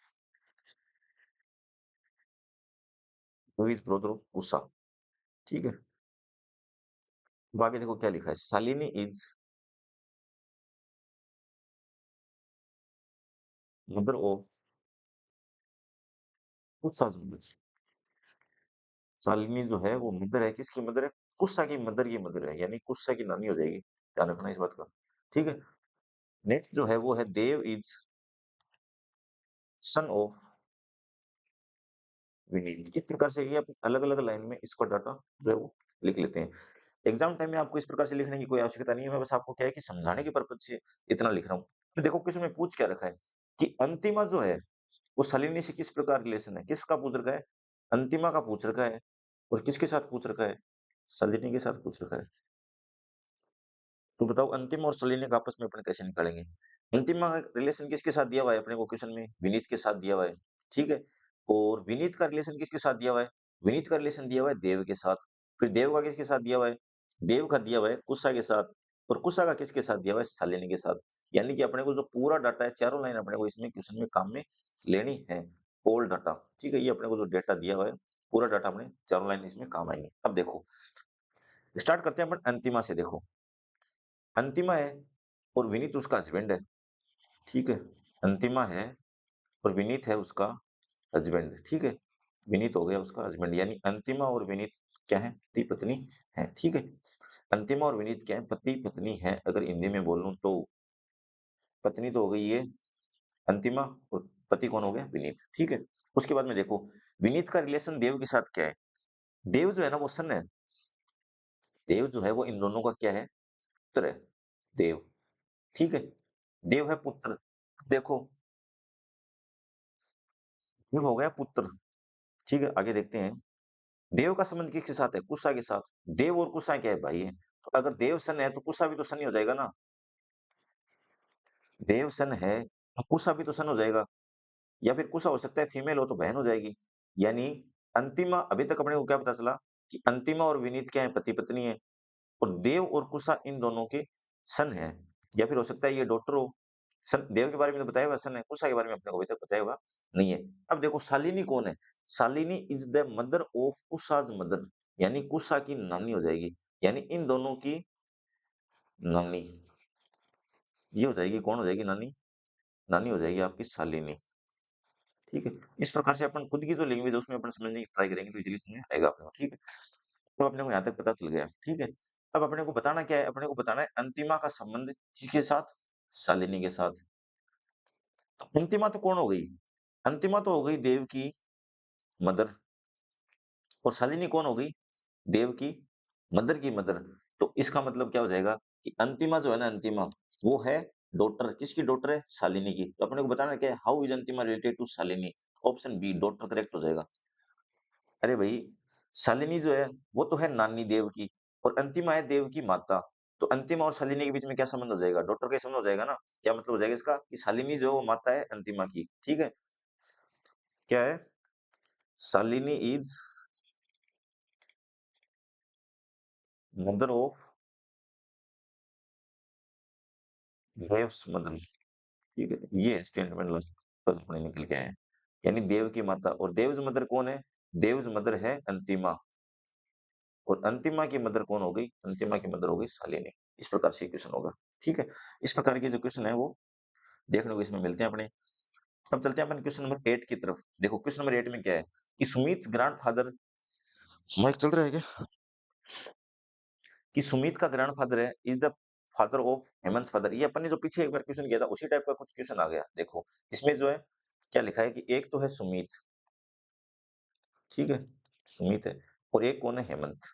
Dev is brother of Usha, ठीक है? अब आगे देखो क्या लिखा है, Shalini is mother of Usha. Shalini जो है वो मदर है, किसकी मदर है? कुत्सा की मदर की मदर है, यानी कुत्सा की नानी हो जाएगी, ध्यान रखना इस बात का, ठीक है? नेक्स्ट जो है वो है देव इज सन ऑफ विनीत। इस प्रकार से ये अलग अलग लाइन में इसका डाटा जो है वो लिख लेते हैं। एग्जाम टाइम में आपको इस प्रकार से लिखने की कोई आवश्यकता नहीं है, मैं बस आपको क्या है कि समझाने के पर्पज से इतना लिख रहा हूँ। तो देखो क्वेश्चन में पूछ क्या रखा है कि अंतिमा जो है वो शालिनी से किस प्रकार रिलेशन है, किसका पूछ रखा है? अंतिमा का पूछ रखा है। और किसके साथ पूछ रखा है? शालिनी के साथ पूछ रखा है। तो बताओ अंतिम और सलीने का आपस में अपन कैसे निकालेंगे? अंतिम का रिलेशन किसके साथ दिया हुआ है अपने को क्वेश्चन में? विनीत के साथ दिया हुआ है, ठीक है? और विनीत का रिलेशन किसके साथ दिया हुआ है? विनीत का रिलेशन दिया हुआ है देव के साथ। फिर देव का किसके साथ दिया हुआ है? देव का दिया हुआ है कुत्सा के साथ। और कुत्सा का किसके साथ दिया हुआ है? शालिनी के साथ। यानी कि अपने को जो पूरा डाटा है, चारों लाइन अपने को इसमें क्वेश्चन में काम में लेनी है। ऑल डाटा, ठीक है? ये अपने को जो डाटा दिया हुआ है, पूरा डाटा अपने चारों लाइन इसमें काम आएंगे। अब देखो स्टार्ट करते हैं अपन अंतिमा से। देखो अंतिमा है और विनीत उसका हस्बैंड है, ठीक है? अंतिमा है और विनीत है उसका हस्बैंड, ठीक है? विनीत हो गया उसका हस्बैंड, यानी अंतिमा और विनीत क्या है? पति पत्नी है, ठीक है? अंतिमा और विनीत क्या है? पति पत्नी है। अगर हिंदी में बोलूं तो पत्नी तो हो गई ये अंतिमा, और पति कौन हो गया? विनीत, ठीक है? उसके बाद में देखो विनीत का रिलेशन देव के साथ क्या है? देव जो है ना वो सन है। देव जो है वो इन दोनों का क्या है? पुत्र है, देव, ठीक है? देव है पुत्र। देखो देव हो गया पुत्र, ठीक है? आगे देखते हैं देव का संबंध किसके साथ है? कुशा के साथ। देव और कुशा क्या है? भाई है। तो अगर देव सन है तो कुशा भी तो सन ही हो जाएगा ना। देव सन है तो कुशा भी तो सन हो जाएगा। या फिर कुशा हो सकता है फीमेल हो तो बहन हो जाएगी। यानी अंतिमा, अभी तक अपने को क्या पता चला कि अंतिमा और विनीत क्या है? पति पत्नी है। और देव और कुशा इन दोनों के सन है। या फिर हो सकता है ये डॉक्टर हो। सन देव के बारे में तो बताया हुआ, सन है। कुशा के बारे में अपने को अभी तक बताया हुआ नहीं है। अब देखो शालिनी कौन है? Shalini is the mother of Kusha's mother, यानी कुशा की नानी हो जाएगी। यानी इन दोनों की नानी, ये हो जाएगी कौन हो जाएगी? नानी। नानी हो जाएगी आपकी शालिनी, ठीक है? इस प्रकार से अपन खुद की जो लैंग्वेज है उसमें अपन समझने की ट्राई करेंगे तो इजीली समझ में आएगा अपने को, ठीक है? तो अपने को यहाँ तक पता चल गया, ठीक है? अब अपने को बताना क्या है? अपने को बताना है अंतिमा का संबंध किसके साथ? शालिनी के साथ। तो अंतिमा तो कौन हो गई? अंतिमा तो हो गई देव की मदर। और शालिनी कौन हो गई? देव की मदर की मदर। तो इसका मतलब क्या हो जाएगा कि अंतिमा जो है ना, अंतिमा वो है डॉटर, किसकी डॉटर है? शालिनी की। तो अपने को बताना क्या है? How is Antima related to Shalini? Option B daughter correct हो जाएगा। अरे भाई शालिनी जो है वो तो है नानी देव की, और अंतिमा है देव की माता। तो अंतिमा और शालिनी के बीच में क्या संबंध हो जाएगा? डॉटर का ही संबंध हो जाएगा ना। क्या मतलब हो जाएगा इसका कि शालिनी जो है वो माता है अंतिमा की, ठीक है? क्या है? Shalini is mother of Dev's mother, ठीक है, ये स्टेटमेंट लास्ट पर अपने निकल के आए हैं। यानी देव की माता, और देव्स मदर कौन है? देव्स मदर है अंतिमा, और अंतिमा की मदर कौन हो गई? अंतिमा की मदर हो गई शालिनी। इस प्रकार से क्वेश्चन होगा, ठीक है। इस प्रकार के जो क्वेश्चन है वो देखने को इसमें मिलते हैं अपने। अब चलते हैं अपन क्वेश्चन नंबर 8 की तरफ। देखो क्वेश्चन नंबर 8 में क्या है कि सुमित ग्रैंडफादर, माइक चल रहा है क्या? कि सुमित का ग्रैंडफादर है is the father of Hemant father. ये अपन ने जो पीछे एक बार क्वेश्चन किया था उसी टाइप का कुछ क्वेश्चन आ गया। देखो इसमें जो है क्या लिखा है कि एक तो है सुमित, ठीक है, सुमित है, और एक कौन है? हेमंत।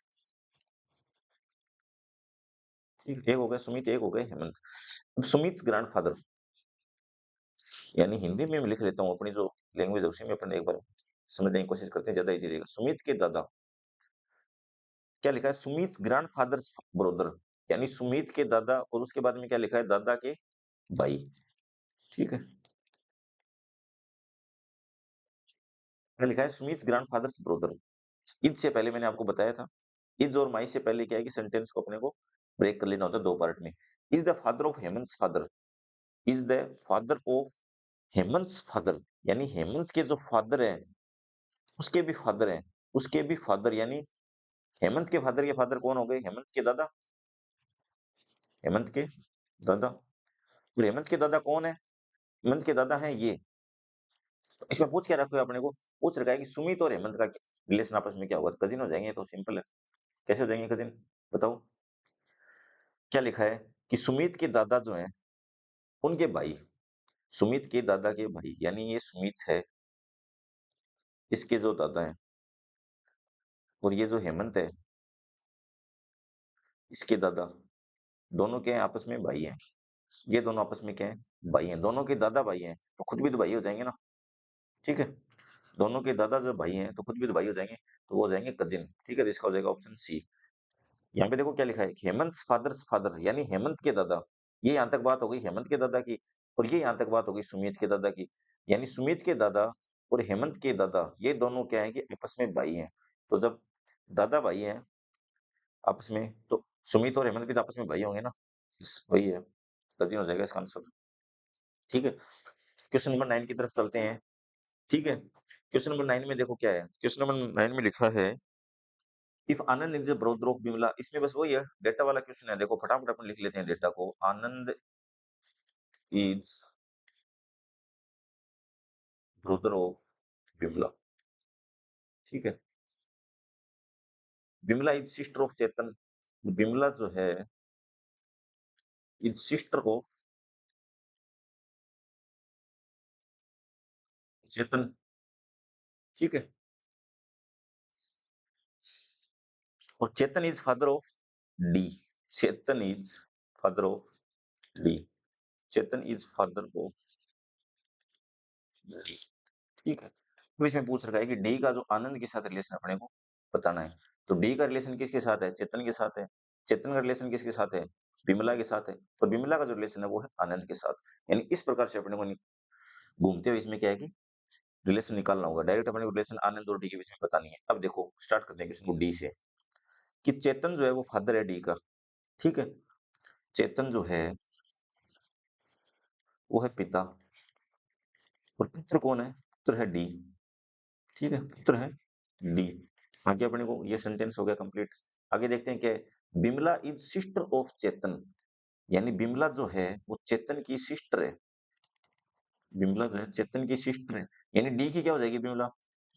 ठीक है? एक हो गया सुमित, एक हो गए हेमंत। अब सुमित ग्रैंडफादर, यानी हिंदी में मैं लिख लेता हूँ, अपनी जो लैंग्वेज है उसी में अपन एक बार समझने की कोशिश करते हैं, ज्यादा इजी रहेगा। सुमित के दादा, क्या लिखा है? सुमित ग्रैंडफादर्स ब्रदर, यानी सुमित के दादा, और उसके बाद में क्या लिखा है? दादा के भाई, ठीक है। क्या लिखा है? Sumit grandfathers brother. इज से पहले मैंने आपको बताया था, इज और माई से पहले क्या है कि सेंटेंस को अपने को ब्रेक कर लेना होता है दो पार्ट में। Is the father of Hemant father, is the father of Hemant father, यानी हेमंत के जो फादर है उसके भी फादर हैं, उसके भी फादर, यानी हेमंत के फादर के फादर कौन हो गए? हेमंत के दादा, हेमंत के दादा। और हेमंत के दादा कौन है? हेमंत के दादा हैं ये। तो इसमें पूछ क्या रखो अपने को? पूछ रखा है कि सुमित और हेमंत का रिलेशन आपस में क्या होगा? कजिन हो जाएंगे, तो सिंपल है। कैसे हो जाएंगे कजिन? बताओ। क्या लिखा है कि सुमित के दादा जो हैं उनके भाई, सुमित के दादा के भाई, यानी ये सुमित है, इसके जो दादा हैं, और ये जो हेमंत है इसके दादा, दोनों के आपस में भाई हैं। ये दोनों आपस में क्या है? भाई हैं। दोनों के दादा भाई हैं तो खुद भी तो भाई हो जाएंगे ना, ठीक है। दोनों के दादा जब भाई हैं तो खुद भी तो भाई हो जाएंगे, तो वो हो जाएंगे कजिन, ठीक है। तो इसका हो जाएगा ऑप्शन सी। यहाँ पे देखो क्या लिखा है, हेमंत फादर्स फादर, यानी हेमंत के दादा। ये यहाँ तक बात हो गई हेमंत के दादा की, और ये यहाँ तक बात हो गई सुमित के दादा की। यानी सुमित के दादा और हेमंत के दादा ये दोनों क्या है कि आपस में भाई हैं। तो जब दादा भाई हैं आपस में, तो सुमित और हेमंत भी तो आपस में भाई होंगे ना, वही है, कजिन हो जाएगा इसका आंसर, ठीक है। क्वेश्चन नंबर 9 की तरफ चलते हैं, ठीक है। क्वेश्चन नंबर 9 में देखो क्या है, क्वेश्चन नंबर 9 में लिखा है if Anand is the brother of Bimla. इसमें बस वही है, डेटा वाला क्वेश्चन है। देखो फटाफट अपन लिख लेते हैं डेटा को। Anand is brother of Bimla, ठीक है। Bimla is sister of Chetan. Bimla जो है इज सिस्टर ऑफ चेतन, ठीक है। और Chetan is father of D, Chetan is father of D, Chetan is father of D, ठीक है। तो इसमें पूछ रखा है कि डी का जो आनंद के साथ रिलेशन अपने को बताना है। तो डी का रिलेशन किसके साथ है? चेतन के साथ है। चेतन का रिलेशन किसके साथ है? बिमला के साथ है। और बिमला का जो रिलेशन है वो है आनंद के साथ। यानी इस प्रकार से अपने को घूमते हुए इसमें क्या है कि रिलेशन निकालना होगा। डायरेक्ट अपने को रिलेशन आनंद और डी के बीच में पता नहीं है। अब देखो स्टार्ट करते हैं क्वेश्चन को डी से, कि चेतन जो है वो फादर है डी का, ठीक है। चेतन जो है वो है पिता, और पुत्र कौन है? पुत्र है डी, ठीक है, पुत्र है डी। आगे अपने को ये सेंटेंस हो गया कंप्लीट। आगे देखते हैं क्या है, बिमला इज सिस्टर ऑफ चेतन, यानी बिमला जो है वो चेतन की सिस्टर है। बिमला जो है चेतन की सिस्टर है, यानी डी की क्या हो जाएगी? बिमला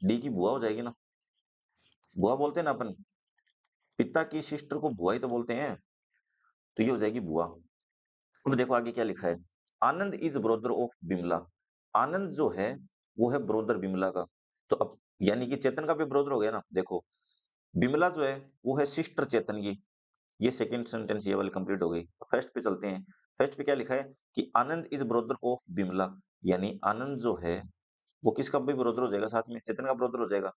डी की बुआ हो जाएगी ना। बुआ बोलते हैं ना अपन, पिता की सिस्टर को बुआ ही तो बोलते हैं, तो ये हो जाएगी बुआ। अब देखो आगे क्या लिखा है, आनंद इज ब्रदर ऑफ बिमला। आनंद जो है वो है ब्रदर बिमला का। तो अब यानी कि चेतन का भी ब्रदर हो गया ना। देखो बिमला जो है वो है सिस्टर चेतन की। ये सेकंड सेंटेंस ये वाली कंप्लीट हो गई। फर्स्ट पे चलते हैं। फर्स्ट पे क्या लिखा है कि आनंद इज ब्रदर ऑफ बिमला, यानी आनंद जो है वो किसका भी ब्रदर हो जाएगा? साथ में चेतन का ब्रदर हो जाएगा।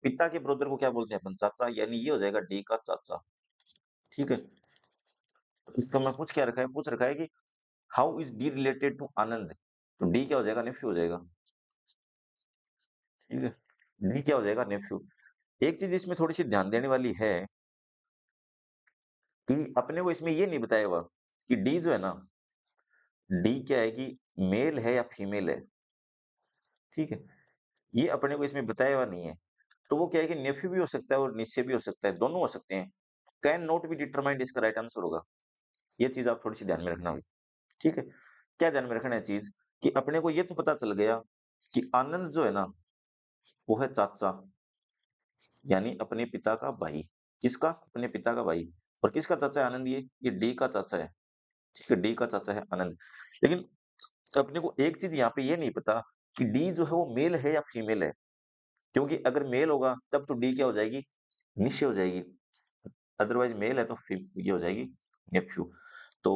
पिता के ब्रदर को क्या बोलते हैं अपन? चाचा, यानी ये हो जाएगा डी का चाचा, ठीक है। तो इसका मैं पूछ क्या रखा है, पूछ रखा है कि how is D related to Anand. तो डी क्या हो जाएगा? नेफ्यू हो जाएगा, ठीक है। डी क्या हो जाएगा? नेफ्यू। एक चीज इसमें थोड़ी सी ध्यान देने वाली है कि अपने को इसमें ये नहीं बताया हुआ कि डी जो है ना, डी क्या है कि मेल है या फीमेल है, ठीक है? ये अपने को इसमें बताया हुआ नहीं है। तो वो क्या है कि नेफ्यू भी हो सकता है और निश्चय भी हो सकता है, दोनों हो सकते हैं। कैन नॉट बी डिटरमाइंड इसका राइट आंसर होगा। ये चीज़ आप थोड़ी-सी ध्यान में रखना होगी, ठीक है? क्या ध्यान में रखना है चीज़ कि अपने को ये तो पता चल गया कि आनंद जो है ना, वो है चाचा, यानी अपने पिता का भाई। किसका? अपने पिता का भाई। और किसका चाचा है आनंद ये? ये डी का चाचा है, ठीक है? डी का चाचा है आनंद। लेकिन अपने को एक चीज़ यहाँ पे ये नहीं पता कि डी जो है वो मेल है या फीमेल है। क्योंकि अगर मेल होगा तब तो डी क्या हो जाएगी? निश्चय हो जाएगी। अदरवाइज़ मेल है तो ये हो जाएगी नेफ्यू। तो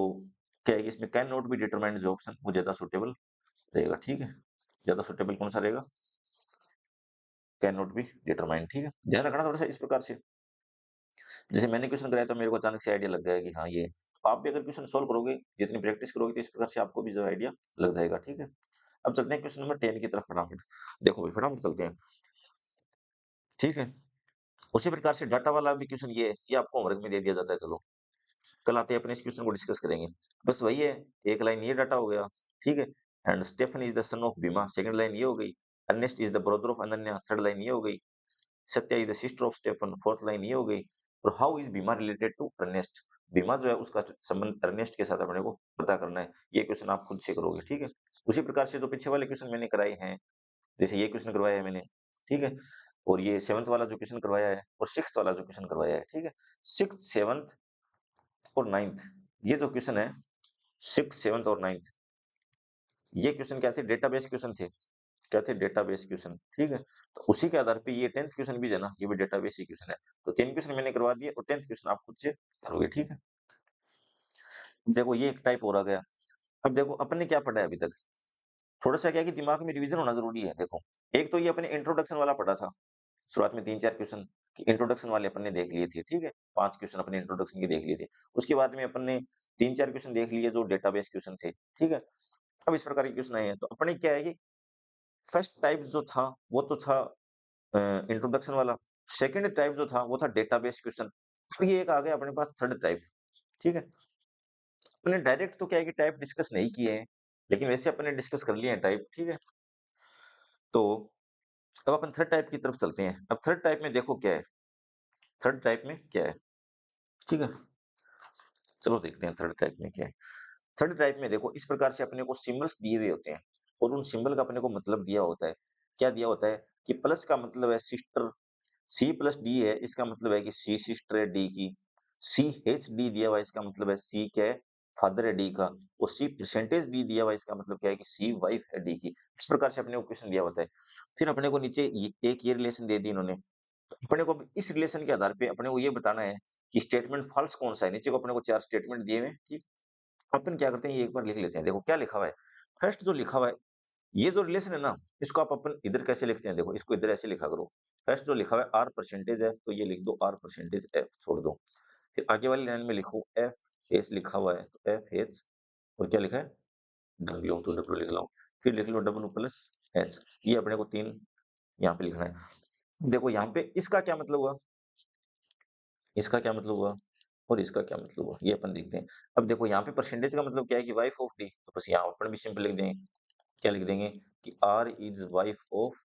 क्या है कि इसमें कैन नॉट बी डिटरमाइंड जो ऑप्शन वो ज़्यादा सूटेबल रहेगा, ठीक है? ज़्यादा सूटेबल कौन-सा रहेगा? कैन नॉट बी डिटरमाइंड, ठीक है? ध्यान रखना थोड़ा-सा इस प्रकार से। जैसे मैंने क्वेश्चन कराया तो मेरे को अचानक से आइडिया लग गया कि हाँ, ये तो आप भी अगर क्वेश्चन सॉल्व करोगे, जितनी प्रैक्टिस करोगे तो इस प्रकार से आपको भी जो है आइडिया लग जाएगा, ठीक है? अब चलते हैं क्वेश्चन नंबर 10 की तरफ फटाफट। देखो भाई फटाफट चलते हैं, ठीक है? उसी प्रकार से डाटा वाला भी क्वेश्चन ये आपको होमवर्क में दे दिया जाता है चलो। कल आते हैं अपने इस क्वेश्चन को डिस्कस करेंगे। बस वही है, एक लाइन ये डाटा हो गया, ठीक है? And Stephen is the son of Bima, second line ये हो गई। Ernest is the brother of Ananya, third line ये हो गई। Satya is the sister of Stephen, fourth line ये हो गई। और how is Bima related to Ernest, Bima जो है उसका संबंध अर्नेस्ट के साथ अपने को पता करना है। ये क्वेश्चन आप खुद से करोगे, ठीक है? उसी प्रकार से जो पीछे वाले क्वेश्चन मैंने कराए हैं, जैसे ये क्वेश्चन करवाया है मैंने, ठीक है? और ये 7th वाला जो क्वेश्चन करवाया है और 6th वाला जो क्वेश्चन करवाया है, ठीक है? 6th, 7th और 9th ये जो क्वेश्चन है 6th, 7th और 9th ये क्वेश्चन क्या थे? डेटाबेस क्वेश्चन थे। क्या थे? डेटाबेस क्वेश्चन, ठीक है? तो उसी के आधार पे ये 10th क्वेश्चन भी जो है ना, ये भी डेटाबेस ही क्वेश्चन है। तो 3 क्वेश्चन मैंने करवा दिए और 10th क्वेश्चन आप खुद से करोगे, ठीक है? देखो ये एक टाइप और आ गया। अब देखो अपन ने क्या पढ़ा है अभी तक? थोड़ा-सा क्या है कि दिमाग में रिवीजन होना ज़रूरी है देखो। एक तो ये अपने इंट्रोडक्शन वाला पढ़ा था। शुरुआत में 3-4 क्वेश्चन कि इंट्रोडक्शन वाले अपन ने देख लिए थे, ठीक है? 5 क्वेश्चन अपने इंट्रोडक्शन के देख लिए थे। उसके बाद में अपन ने 3-4 क्वेश्चन देख लिए जो डेटाबेस क्वेश्चन थे, ठीक है? अब इस प्रकार के क्वेश्चन आए हैं, तो अपने क्या है कि फर्स्ट टाइप जो था, वो तो था इंट्रोडक्शन वाला। सेकंड टाइप जो था, वो था डेटाबेस क्वेश्चन। अब ये एक आ गया अपने पास थर्ड टाइप, ठीक है? अपने डायरेक्ट तो क्या है कि टाइप डिस्कस नहीं किए हैं, लेकिन वैसे अपन ने डिस्कस कर लिए हैं टाइप, ठीक है? तो अब अपन थर्ड टाइप की तरफ चलते हैं। अब थर्ड टाइप में देखो क्या है, थर्ड टाइप में क्या है, ठीक है? चलो देखते हैं थर्ड टाइप में क्या है। थर्ड टाइप में देखो इस प्रकार से अपने को सिंबल्स दिए हुए होते हैं और उन सिंबल का अपने को मतलब दिया होता है। क्या दिया होता है कि प्लस का मतलब है सिस्टर, सी प्लस डी है इसका मतलब है कि सी सिस्टर है डी की। सी एच डी दिया हुआ है इसका मतलब है सी क्या है? फादर है डी का। और सी परसेंटेज डी दिया हुआ है इसका मतलब क्या है कि सी वाइफ है डी की। इस प्रकार से अपने को क्वेश्चन दिया होता है। फिर अपने को नीचे एक ये रिलेशन दे दी इन्होंने। तो अपने को अब इस रिलेशन के आधार पे अपने को ये बताना है कि स्टेटमेंट फॉल्स कौन सा है। नीचे को अपने को 4 स्टेटमेंट दिए हुए हैं, ठीक? अपन क्या करते हैं ये एक बार लिख लेते हैं। देखो क्या लिखा हुआ है? फर्स्ट जो लिखा हुआ है, ये जो रिलेशन है ना, इसको आप अपन इधर कैसे लिखते हैं? देखो इसको इधर ऐसे लिखा करो। फर्स्ट जो लिखा हुआ है आर परसेंटेज एफ, तो ये लिख दो आर परसेंटेज एफ छोड़ दो। फिर आगे वाली लाइन में लिखो एफ एच लिखा हुआ है, तो एफ एच और क्या लिखा है? डब्ल्यू, तो डब्ल्यू लिख लो। फिर लिख लो डब्ल्यू प्लस एच। ये अपने को 3 यहाँ पे लिखना है। देखो यहाँ पे इसका क्या मतलब हुआ? इसका क्या मतलब हुआ? और इसका क्या मतलब हुआ? ये अपन देखते हैं। अब देखो यहाँ पे परसेंटेज का मतलब क्या है कि वाइफ ऑफ डी, तो बस यहाँ अपन भी सिंपल लिख देंगे। क्या लिख देंगे कि R is wife of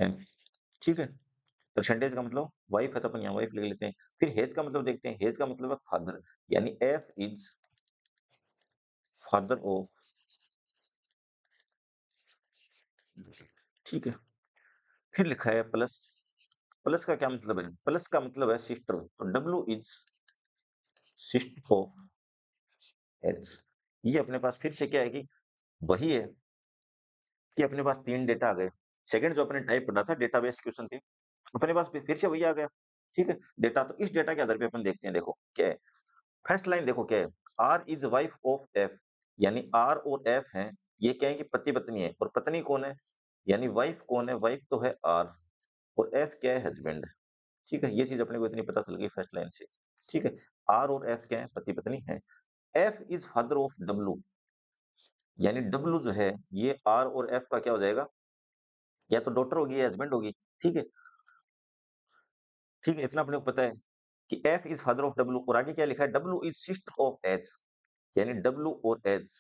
F, ठीक है? परसेंटेज का मतलब वाइफ है तो अपन यहाँ वाइफ लिख लेते हैं। फिर हेज का मतलब देखते हैं। हेज का मतलब है फादर, यानी एफ इज फादर ऑफ, ठीक है? फिर लिखा है प्लस। प्लस का क्या मतलब है? प्लस का मतलब है सिस्टर, तो W is sister of H. ये अपने पास फिर से क्या है कि वही है कि अपने पास 3 डेटा आ गए। सेकंड जो अपने टाइप पढ़ा था डेटाबेस क्वेश्चन थे, अपने पास फिर से वही आ गया, ठीक है? डेटा, तो इस डेटा के आधार पे अपन देखते हैं। देखो क्या है? फर्स्ट लाइन देखो क्या है? R is wife of F, यानी आर और एफ हैं, ये क्या है कि पति पत्नी है। और पत्नी कौन है? यानी वाइफ कौन है? वाइफ तो है आर, और एफ क्या है? हस्बैंड, ठीक है? ये चीज अपने को इतनी पता चल गई फर्स्ट लाइन से, ठीक है? आर और एफ क्या है? पति पत्नी है। F is father of W, यानी डब्ल्यू जो है ये आर और एफ का क्या हो जाएगा? या तो डॉटर होगी या हस्बैंड होगी, ठीक है? ठीक है, इतना अपने को पता है। कि F is father of W और आगे क्या लिखा है, W is sister of H, यानी डब्ल्यू और एच।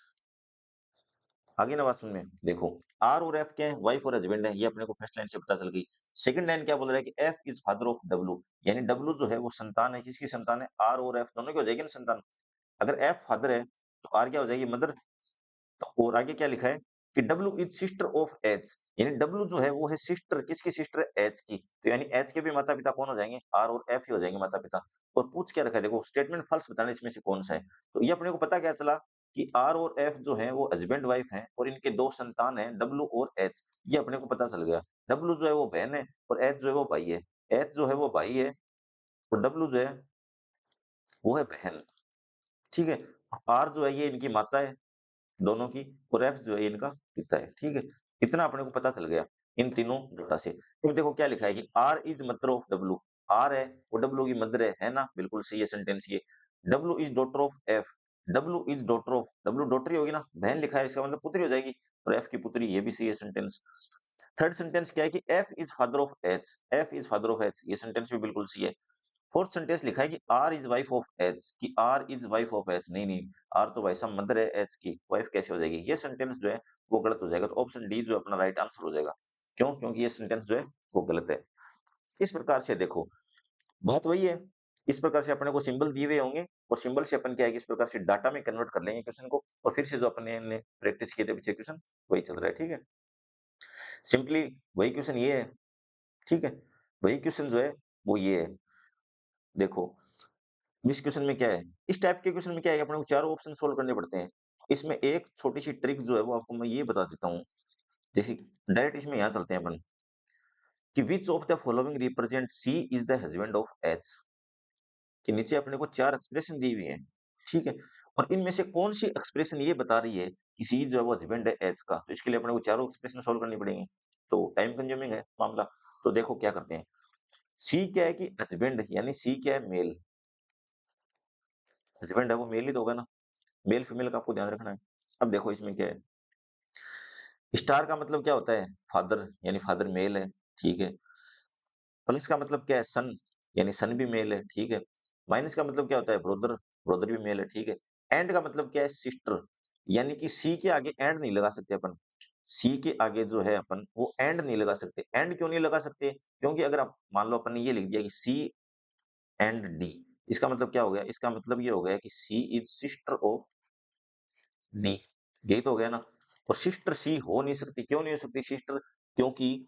आगे ना बात सुन में देखो, आर और एफ क्या है, वाइफ और हस्बैंड है, ये अपने को फर्स्ट लाइन से पता चल गई। सेकंड लाइन क्या बोल रहा है कि F is father of W, यानी डब्ल्यू जो है वो संतान है, किसकी संतान है, आर और एफ दोनों की हो जाएगी ना संतान। अगर एफ फादर है तो आर क्या हो जाएगी, मदर। तो और आगे क्या लिखा है कि W is sister of H, यानी डब्ल्यू जो है वो है सिस्टर, किसकी सिस्टर है, एच की। तो यानी एच के भी माता पिता कौन हो जाएंगे, आर और एफ ही हो जाएंगे माता पिता। और पूछ क्या रखा है, देखो स्टेटमेंट फॉल्स बताना इसमें से कौन सा है। तो ये अपने को पता क्या चला कि आर और एफ जो है वो हस्बैंड वाइफ हैं और इनके दो संतान हैं, डब्ल्यू और एच। ये अपने को पता चल गया। डब्ल्यू जो है वो बहन है और एच जो है वो भाई है। एच जो है वो भाई है और डब्ल्यू जो है वो है बहन। ठीक है। आर जो है ये इनकी माता है दोनों की, और एफ जो है ये इनका पिता है। ठीक है, इतना अपने को पता चल गया इन तीनों डेटा से। अब देखो क्या लिखा है कि R is mother of W, R है वो डब्ल्यू की मदर है ना, बिल्कुल सही है सेंटेंस ये। W is daughter of F, W is daughter of, W daughter ही होगी ना, बहन लिखा है इसका मतलब पुत्री हो जाएगी, और एफ की पुत्री, ये भी सही है सेंटेंस। थर्ड सेंटेंस क्या है कि F is father of H, F is father of H, ये सेंटेंस भी बिल्कुल सही है। फोर्थ सेंटेंस लिखा है कि R is wife of H, कि R is wife of H, नहीं नहीं, आर तो भाई साहब मदर है, एच की वाइफ कैसे हो जाएगी, ये सेंटेंस जो है वो गलत हो जाएगा। तो ऑप्शन डी जो अपना राइट आंसर हो जाएगा। क्यों, क्योंकि ये सेंटेंस जो है वो गलत है। इस प्रकार से देखो, बात वही है। इस प्रकार से अपने को सिंबल दिए हुए होंगे और सिंबल से अपन क्या है कि इस प्रकार से डाटा में कन्वर्ट कर लेंगे क्वेश्चन को, और फिर से जो अपने ने प्रैक्टिस किए थे पीछे क्वेश्चन वही चल रहा है। ठीक है, सिंपली वही क्वेश्चन ये है। ठीक है, वही क्वेश्चन जो है वो ये है। देखो इस क्वेश्चन में क्या है, इस टाइप के क्वेश्चन में क्या है कि अपने को चारों ऑप्शन सोल्व करने पड़ते हैं। इसमें एक छोटी सी ट्रिक जो है वो आपको मैं ये बता देता हूँ। जैसे डायरेक्ट इसमें यहाँ चलते हैं अपन कि which of the following represent C is the husband of H, कि नीचे अपने को चार एक्सप्रेशन दी हुई है। ठीक है, और इनमें से कौन सी एक्सप्रेशन ये बता रही है कि सी जो है वो हस्बैंड है एच का, तो इसके लिए अपने को चारों एक्सप्रेशन सोल्व करनी पड़ेंगी। तो टाइम कंज्यूमिंग है मामला। तो देखो क्या करते हैं, सी क्या है कि हस्बैंड, यानी सी क्या है, मेल। हस्बैंड है वो मेल ही तो होगा ना, मेल फीमेल का आपको ध्यान रखना है। अब देखो इसमें क्या है, स्टार का मतलब क्या होता है, फादर, यानी फादर मेल है। ठीक है, प्लस का मतलब क्या है, सन, यानी सन भी मेल है। ठीक है, माइनस का मतलब क्या होता है, ब्रदर, ब्रदर भी मेल है। ठीक है, एंड का मतलब क्या है, सिस्टर, यानी कि सी के आगे एंड नहीं लगा सकते अपन। सी के आगे जो है अपन वो एंड नहीं लगा सकते। एंड क्यों नहीं लगा सकते, क्योंकि अगर आप मान लो अपन ने ये लिख दिया कि सी एंड डी, इसका मतलब क्या हो गया, इसका मतलब ये हो गया कि C is sister of D, यही तो हो गया ना। और सिस्टर सी हो नहीं सकती, क्यों नहीं हो सकती सिस्टर, क्योंकि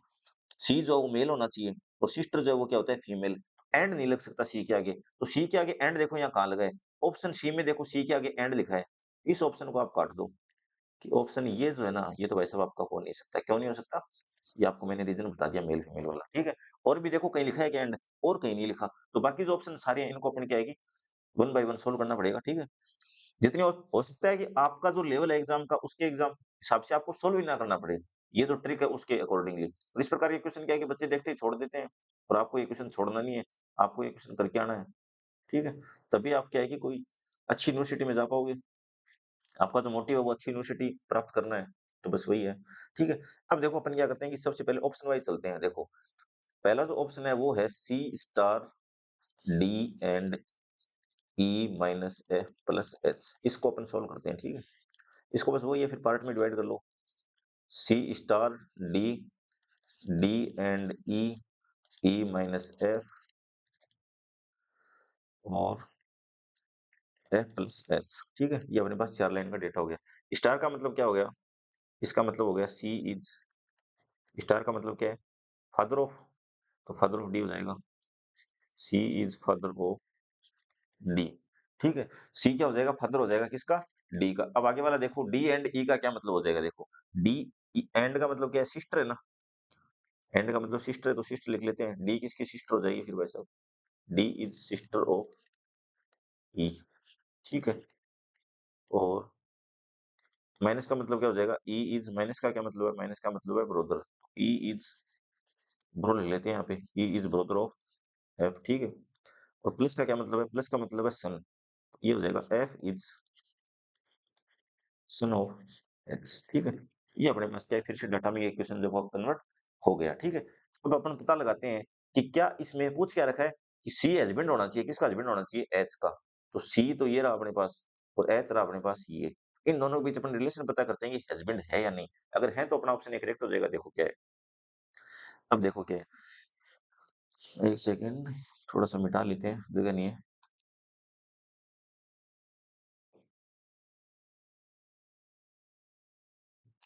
सी जो है वो मेल होना चाहिए और सिस्टर जो है वो क्या होता है, फीमेल। एंड नहीं लग सकता सी के आगे, तो सी के आगे एंड देखो यहाँ कहाँ लगा है, ऑप्शन सी में देखो सी के आगे एंड लिखा है। इस ऑप्शन को आप काट दो, कि ऑप्शन ये जो है ना ये तो भाई साहब आपका हो नहीं सकता। क्यों नहीं हो सकता, ये आपको मैंने रीजन बता दिया, मेल फीमेल वाला। ठीक है, और भी देखो कहीं लिखा है कि एंड, और कहीं नहीं लिखा। तो बाकी जो ऑप्शन सारे हैं इनको अपन क्या है कि वन बाय वन सोल्व करना पड़ेगा। ठीक है, जितनी हो सकता है कि आपका जो लेवल है एग्जाम का, उसके एग्जाम हिसाब से आपको सोल्व ही ना करना पड़े। ये जो ट्रिक है उसके अकॉर्डिंगली। तो इस प्रकार के क्वेश्चन क्या है कि बच्चे देखते ही छोड़ देते हैं, और आपको ये क्वेश्चन छोड़ना नहीं है, आपको ये क्वेश्चन करके आना है। ठीक है, तभी आप क्या है कि कोई अच्छी यूनिवर्सिटी में जा पाओगे। आपका जो मोटिव है वो अच्छी यूनिवर्सिटी प्राप्त करना है, तो बस वही है। ठीक है, अब देखो अपन क्या करते हैं कि सबसे पहले ऑप्शन वाइज चलते हैं। देखो पहला जो ऑप्शन है वो है C star D and E minus F plus H, इसको अपन सोल्व करते हैं। ठीक है, इसको बस वही है, फिर पार्ट में डिवाइड कर लो। C star D, D and E, E minus F और एफ प्लस एच। ठीक है, ये अपने पास चार लाइन का डेटा हो गया। स्टार का मतलब क्या हो गया, इसका मतलब हो गया सी इज, स्टार का मतलब क्या है, फादर ऑफ, तो फादर ऑफ डी हो जाएगा, सी इज फादर ऑफ डी। ठीक है, सी क्या हो जाएगा, फादर हो जाएगा किसका, डी का। अब आगे वाला देखो, डी एंड ई का क्या मतलब हो जाएगा, देखो डी एंड का मतलब क्या है, सिस्टर है ना, एंड का मतलब सिस्टर है तो सिस्टर लिख लेते हैं। डी किसकी सिस्टर हो जाएगी फिर भाई साहब, डी इज सिस्टर ऑफ ई। ठीक है, और माइनस का मतलब क्या हो जाएगा, ई इज, माइनस का क्या मतलब है, माइनस का मतलब है ब्रदर, ई इज, ब्रो लिख लेते हैं यहाँ पे, E is brother of F. ठीक है, और प्लस का क्या मतलब है, प्लस का मतलब है सन, ये हो जाएगा F is son of H. ठीक है, ये अपने पास क्या है, फिर से डाटा में इक्वेशन जो कन्वर्ट हो गया। ठीक है, अब अपन पता लगाते हैं कि क्या इसमें पूछ क्या रखा है, कि सी हस्बैंड होना चाहिए, किसका हस्बैंड होना चाहिए? एच का। तो सी तो ये रहा अपने पास और एच रहा अपने पास ये। इन दोनों के बीच अपन रिलेशन पता करते हैं कि हस्बैंड है या नहीं। अगर है तो अपना ऑप्शन ए करेक्ट हो जाएगा। देखो क्या है, अब देखो क्या है, एक सेकंड, थोड़ा सा मिटा लेते हैं, जगह नहीं है।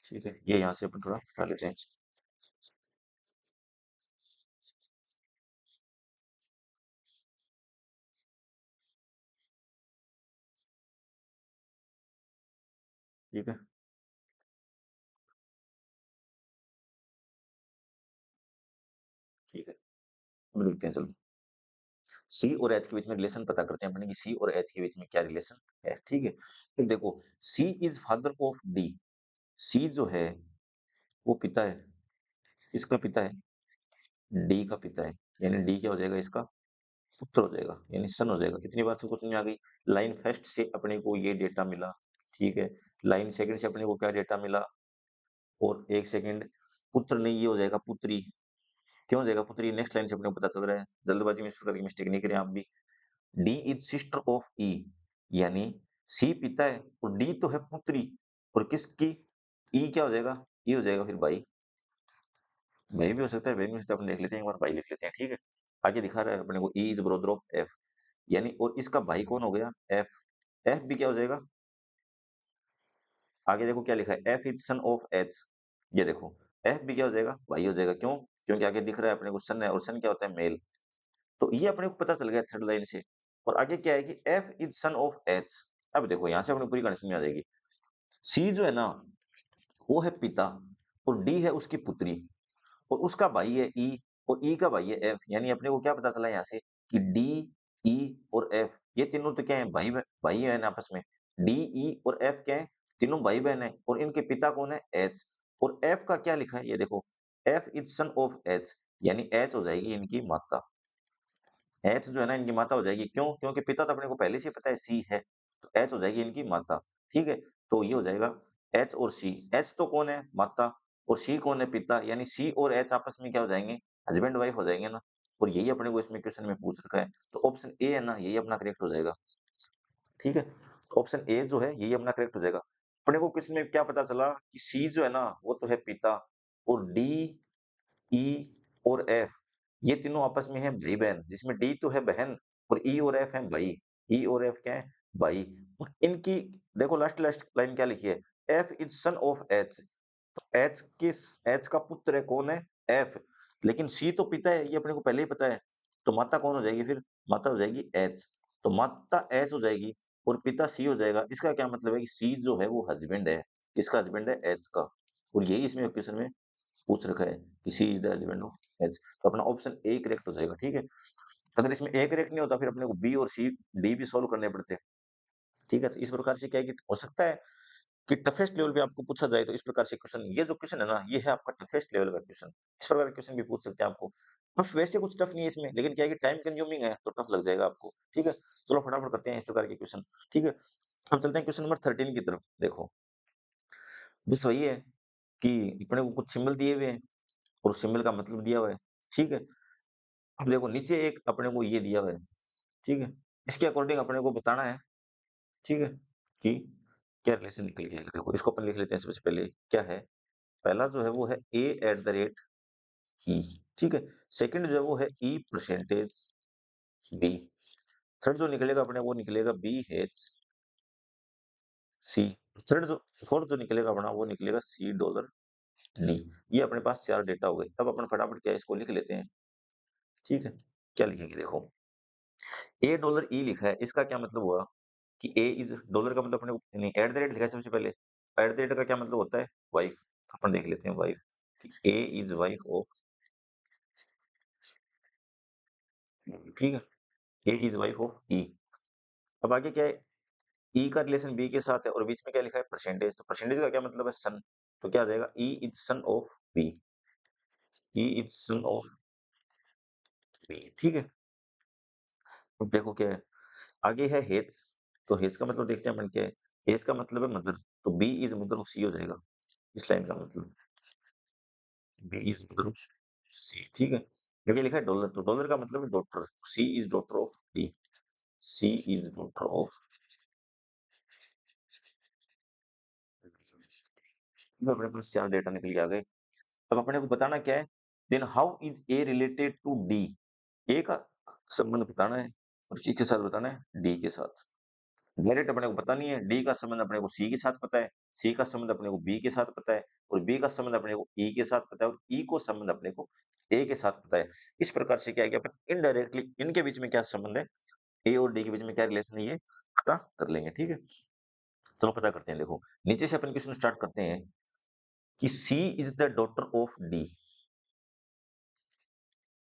ठीक है, ये यहाँ से अपन थोड़ा हटा लेते हैं। ठीक है, ठीक है, अब लिखते हैं चलो। सी और एच के बीच में रिलेशन पता करते हैं अपने कि सी और एच के बीच में क्या रिलेशन है। ठीक है, फिर देखो, सी इज फादर ऑफ डी। सी जो है वो पिता है, किसका पिता है? डी का पिता है। यानी डी क्या हो जाएगा? इसका पुत्र हो जाएगा, यानी सन हो जाएगा। इतनी बात सबको समझ में आ गई। लाइन फर्स्ट से अपने को ये डेटा मिला। ठीक है, लाइन सेकंड से अपने को क्या डेटा मिला? और एक सेकंड, पुत्र नहीं, ये हो जाएगा पुत्री। क्यों हो जाएगा पुत्री? नेक्स्ट लाइन से अपने को पता चल रहा है। जल्दबाजी में इस प्रकार की मिस्टेक नहीं करें आप भी। डी इज सिस्टर ऑफ ई, यानी सी पिता है और डी तो है पुत्री। और किसकी? ई क्या हो जाएगा? ई हो जाएगा फिर भाई। भाई भी हो सकता है, भाई भी हो सकता है, अपन देख लेते हैं एक बार, भाई लिख लेते हैं। ठीक है, आगे दिखा रहा है अपने को E is brother of F, यानी और इसका भाई कौन हो गया? एफ। एफ भी क्या हो जाएगा? आगे देखो क्या लिखा है, F is son of H. ये देखो, एफ भी क्या हो जाएगा? भाई हो जाएगा। क्यों? क्योंकि आगे दिख रहा है अपने को सन है, और सन क्या होता है? मेल। तो ये अपने को पता चल गया थर्ड लाइन से। और आगे क्या है कि F is son of H. अब देखो यहाँ से अपनी पूरी कंडीशन में आ जाएगी। सी जो है ना, वो है पिता और डी है उसकी पुत्री, और उसका भाई है ई, और ई का भाई है एफ। यानी अपने को क्या पता चला यहाँ से कि डी, ई और एफ ये तीनों तो क्या है? भाई है ना आपस में। डी, ई और एफ क्या है? तीनों भाई बहन है, और इनके पिता कौन है? एच। और एफ का क्या लिखा है? ये देखो, F is son of H, यानी एच हो जाएगी इनकी माता। एच जो है ना इनकी माता हो जाएगी। क्यों? क्योंकि पिता तो अपने को पहले से पता है सी है, तो एच हो जाएगी इनकी माता। ठीक है, तो ये हो जाएगा एच और सी। एच तो कौन है? माता। और सी कौन है? पिता। यानी सी और एच आपस में क्या हो जाएंगे? हस्बैंड वाइफ हो जाएंगे ना। और यही अपने को इसमें क्वेश्चन में पूछ रखा है, तो ऑप्शन ए है ना, यही अपना करेक्ट हो जाएगा। ठीक है, ऑप्शन ए जो है यही अपना करेक्ट हो जाएगा। अपने को क्वेश्चन में क्या पता चला कि सी जो है ना वो तो है पिता, और डी, ई और एफ ये तीनों आपस में है भाई बहन, जिसमें डी तो है बहन और ई और एफ है भाई। ई और एफ क्या है? भाई। और इनकी देखो लास्ट लास्ट लाइन क्या लिखी है, F is son of H. तो एच किस, एच का पुत्र है कौन है? एफ। लेकिन सी तो पिता है, ये अपने को पहले ही पता है। तो माता कौन हो जाएगी फिर? माता हो जाएगी एच। तो माता एच हो जाएगी और पिता सी हो जाएगा। इसका क्या मतलब है कि सी जो है वो हस्बैंड है, किसका हस्बैंड है? एच का। और यही इसमें क्वेश्चन में पूछ रखा है कि C is the husband of H. तो अपना ऑप्शन ए करेक्ट हो जाएगा। ठीक है, अगर इसमें ए करेक्ट नहीं होता फिर अपने को बी और सी, डी भी सोल्व करने पड़ते हैं। ठीक है, तो इस प्रकार से क्या है कि हो सकता है कि टफेस्ट लेवल पे आपको पूछा जाए तो इस प्रकार से क्वेश्चन, ये जो क्वेश्चन है ना ये है आपका टफेस्ट लेवल का क्वेश्चन। इस प्रकार के क्वेश्चन भी पूछ सकते हैं आपको। टफ वैसे कुछ टफ नहीं है इसमें, लेकिन क्या है कि टाइम कंज्यूमिंग है तो टफ लग जाएगा आपको। ठीक है, चलो फटाफट करते हैं इस प्रकार के क्वेश्चन। ठीक है, अब चलते हैं क्वेश्चन नंबर 13 की तरफ। देखो, बस वही है कि अपने को कुछ सिंबल दिए हुए हैं और सिंबल का मतलब दिया हुआ है। ठीक है, अब देखो नीचे एक अपने को ये दिया हुआ है। ठीक है, इसके अकॉर्डिंग अपने को बताना है। ठीक है, कि क्या रिलेशन निकल के आएगा। देखो इसको अपन लिख लेते हैं सबसे पहले। क्या है? पहला जो है वो है ए एट द रेट ई। ठीक है, सेकंड जो है वो है ई परसेंटेज बी। थर्ड जो निकलेगा अपने वो निकलेगा बी एच सी। थर्ड जो फोर्थ जो निकलेगा अपना वो निकलेगा सी डॉलर डी। ये अपने पास चार डेटा हो गए। अब अपन फटाफट क्या है, इसको लिख लेते हैं। ठीक है, क्या लिखेंगे? देखो, ए डॉलर ई लिखा है, इसका क्या मतलब हुआ कि ए इज डॉलर का मतलब अपने को नहीं, एट द रेट लिखा है सबसे पहले। एट द रेट का क्या मतलब होता है? वाइफ। अपन देख लेते हैं wife, A is wife of. ठीक है, ए इज वाइफ ऑफ ई। अब आगे क्या है, ई का रिलेशन बी के साथ है और बीच में क्या लिखा है? परसेंटेज। तो परसेंटेज का क्या मतलब है? सन। तो क्या आ जाएगा? E is son of B. E is son of B. ठीक है, अब देखो क्या है, आगे है हेज। तो हेज का मतलब देखते हैं अपन क्या है। हेज का मतलब है मदर, तो बी इज मदर ऑफ सी हो जाएगा इस लाइन का मतलब। बी इज मदर ऑफ सी। ठीक है, देखिए लिखा है डॉलर, तो डॉलर का मतलब है daughter, C is daughter of D, C is daughter of, अपने पास 4 डेटा निकल के आ गए। अब अपने को बताना क्या है, then how is A related to D, A का संबंध बताना है और किसके साथ बताना है, डी के साथ। डायरेक्ट अपने को पता नहीं है, डी का संबंध अपने को सी के साथ पता है, सी का संबंध अपने को बी के साथ पता है और बी का संबंध अपने को ई के साथ पता है और ई को संबंध अपने को ए के साथ पता है। इस प्रकार से क्या है कि अपन इनडायरेक्टली इनके बीच में क्या संबंध है, ए और डी के बीच में क्या रिलेशन है, ये पता कर लेंगे। ठीक है, चलो पता करते हैं। देखो नीचे से अपन क्वेश्चन स्टार्ट करते हैं कि C is the daughter of D,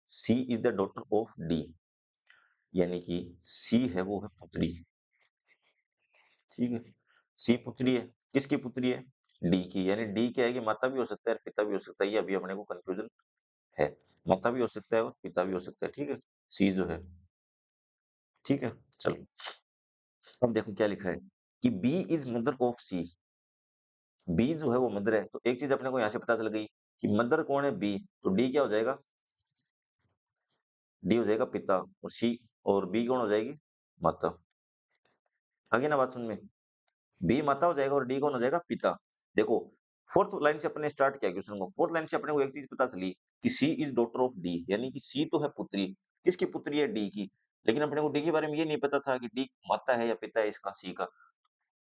C is the daughter of D, यानी कि सी है वो है पुत्री। ठीक है, सी पुत्री है, किसकी पुत्री है, डी की, यानी डी क्या है कि माता भी हो सकता है और पिता भी हो सकता है, ये अभी अपने को कंफ्यूजन है, माता भी हो सकता है और पिता भी हो सकता है। ठीक है, सी जो है, ठीक है। चलो अब देखो क्या लिखा है कि B is mother of C, B जो है वो मदर है, तो एक चीज अपने को यहाँ से पता चल गई कि मदर कौन है, बी, तो डी क्या हो जाएगा, डी हो जाएगा पिता और सी, और बी कौन हो जाएगी, माता। आगे ना बात समझ में, बी माता हो जाएगा और डी कौन हो जाएगा, पिता। देखो फोर्थ लाइन से अपने स्टार्ट किया क्वेश्चन को, फोर्थ लाइन से अपने को एक चीज पता चली कि C is daughter of D, यानी कि सी तो है पुत्री, किसकी पुत्री है, डी की। लेकिन अपने को डी के बारे में ये नहीं पता था कि डी माता है या पिता है इसका, सी का।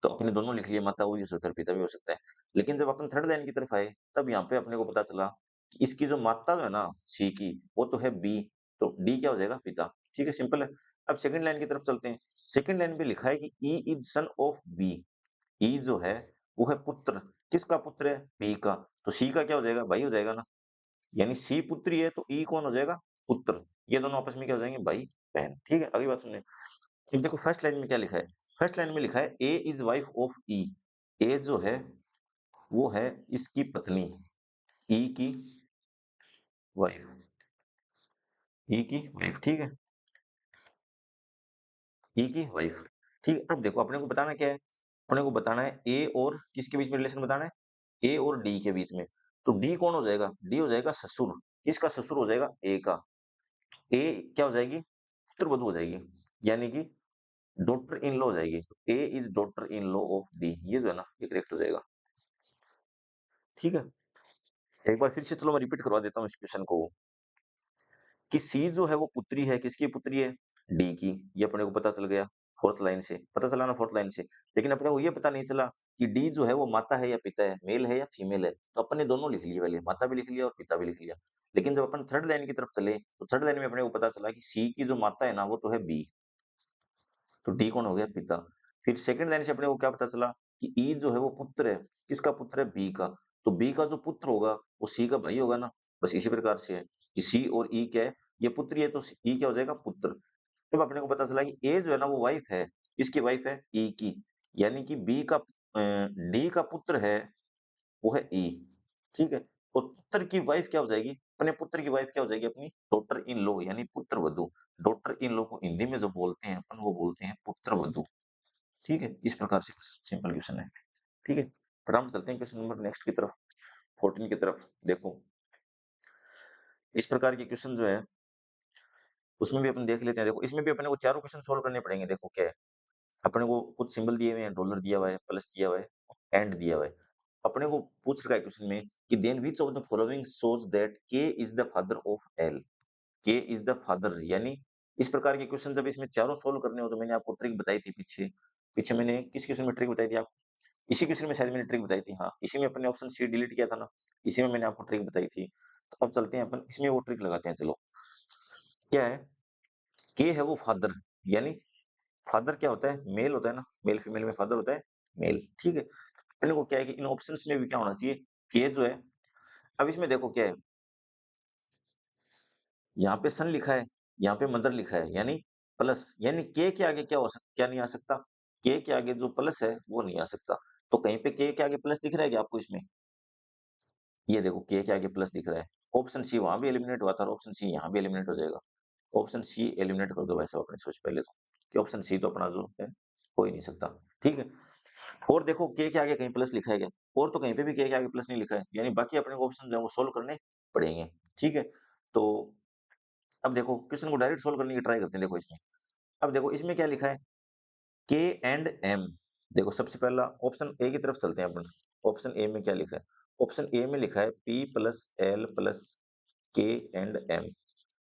तो अपने दोनों लिख लिए, माता भी हो सकता है पिता भी हो सकता है। लेकिन जब अपन थर्ड लाइन की तरफ आए तब यहाँ पे अपने को पता चला कि इसकी जो माता जो है ना सी की, वो तो है बी, तो डी क्या हो जाएगा, पिता। ठीक है, सिंपल है। अब सेकंड लाइन की तरफ चलते हैं। सेकंड लाइन पे लिखा है कि E is son of B, E जो है वो है पुत्र, किसका पुत्र है, बी का, तो सी का क्या हो जाएगा, भाई हो जाएगा ना, यानी सी पुत्री है तो ई कौन हो जाएगा, पुत्र। ये दोनों आपस में क्या हो जाएंगे, भाई बहन। ठीक है, अगली बात सुनिए। अब देखो फर्स्ट लाइन में क्या लिखा है, फर्स्ट लाइन में लिखा है ए इज वाइफ ऑफ ई, ए जो है वो है इसकी पत्नी, ई की वाइफ, ई की वाइफ। ठीक है, ई की वाइफ। ठीक है, अब देखो अपने को बताना क्या है, अपने को बताना है ए और किसके बीच में रिलेशन बताना है, ए और डी के बीच में। तो डी कौन हो जाएगा, डी हो जाएगा ससुर, किसका ससुर हो जाएगा, ए का। ए क्या हो जाएगी, पुत्रवधू हो जाएगी, यानी कि डॉटर इन लॉ हो जाएगी। A is daughter in law of D, ये जो है ना ये करेक्ट हो जाएगा। ठीक है, एक बार फिर से चलो मैं रिपीट करवा देता हूँ इस क्वेश्चन को, कि सी जो है वो पुत्री है, किसकी पुत्री है, डी की, ये अपने को पता चल गया फोर्थ लाइन से, पता चला ना फोर्थ लाइन से। लेकिन अपने को ये पता नहीं चला कि डी जो है वो माता है या पिता है, मेल है या फीमेल है, तो अपन ने दोनों लिख लिए, पहले माता भी लिख लिया और पिता भी लिख लिया। लेकिन जब अपन थर्ड लाइन की तरफ चले तो थर्ड लाइन में अपने को पता चला कि सी की जो माता है ना वो तो है बी, तो डी कौन हो गया, पिता। फिर सेकंड लाइन से अपने को क्या पता चला कि ई जो है वो पुत्र है, किसका पुत्र है, बी का, तो बी का जो पुत्र होगा वो सी का भाई होगा ना। बस इसी प्रकार से है कि सी और ई क्या है, ये पुत्री है तो ई क्या हो जाएगा, पुत्र। तब अपने को पता चला कि ए जो है ना वो वाइफ है, किसकी वाइफ है, ई की, यानी कि बी का डी का पुत्र है वो है ई। ठीक है, और पुत्र की वाइफ क्या हो जाएगी, अपने पुत्र की वाइफ क्या हो जाएगी, अपनी डॉटर इन लॉ, यानी पुत्र वधु। डॉटर इन लॉ को हिंदी में जो बोलते हैं अपन, वो बोलते हैं पुत्र वधु। ठीक है, इस प्रकार से सिंपल क्वेश्चन है। ठीक है, फटाफट चलते हैं क्वेश्चन नंबर नेक्स्ट की तरफ, 14 की तरफ। देखो इस प्रकार के क्वेश्चन जो है उसमें भी अपन देख लेते हैं। देखो इसमें भी अपने को चारों क्वेश्चन सोल्व करने पड़ेंगे। देखो क्या है, अपने को कुछ सिंबल दिए हुए हैं, डॉलर दिया हुआ है, प्लस दिया हुआ है, एंड दिया हुआ है। अपने को पूछ रखा है क्वेश्चन में कि then which of the following shows that K is the father of L, K is the father, यानी इस प्रकार के क्वेश्चन जब इसमें चारों सोल्व करने हो, तो मैंने आपको ट्रिक बताई थी पीछे, पीछे मैंने किस क्वेश्चन में ट्रिक बताई थी, आप इसी क्वेश्चन में शायद मैंने ट्रिक बताई थी, हाँ इसी में अपने ऑप्शन सी डिलीट किया था ना, इसी में मैंने आपको ट्रिक बताई थी। तो अब चलते हैं अपन इसमें वो ट्रिक लगाते हैं। चलो क्या है, के है वो फादर, यानी फादर क्या होता है, मेल होता है ना, मेल फीमेल में फादर होता है मेल। ठीक है, अपने को क्या है कि इन ऑप्शंस में भी क्या होना चाहिए, के जो है। अब इसमें देखो क्या है, यहाँ पे सन लिखा है, यहाँ पे मदर लिखा है, यानी प्लस, यानी के आगे क्या हो सकता, क्या नहीं आ सकता, के आगे जो प्लस है वो नहीं आ सकता। तो कहीं पे के आगे प्लस दिख रहा है क्या आपको इसमें, ये देखो के आगे प्लस दिख रहा है। ऑप्शन सी वहां भी एलिमिनेट हुआ था और ऑप्शन सी यहाँ भी एलिमिनेट हो जाएगा। ऑप्शन सी एलिमिनेट कर दो वैसे अपने सोच पहले तो, कि ऑप्शन सी तो अपना जो है हो ही नहीं सकता। ठीक है, और देखो के आगे कहीं प्लस लिखा है क्या, और तो कहीं पे भी के आगे प्लस नहीं लिखा है, यानी बाकी अपने को ऑप्शन जो है वो सोल्व करने पड़ेंगे। ठीक है, तो अब देखो क्वेश्चन को डायरेक्ट सोल्व करने की ट्राई करते हैं। देखो इसमें, अब देखो इसमें क्या लिखा है, के एंड एम। देखो सबसे पहला ऑप्शन ए की तरफ चलते हैं अपन। ऑप्शन ए में क्या लिखा है? ऑप्शन ए में लिखा है पी प्लस एल प्लस के एंड एम।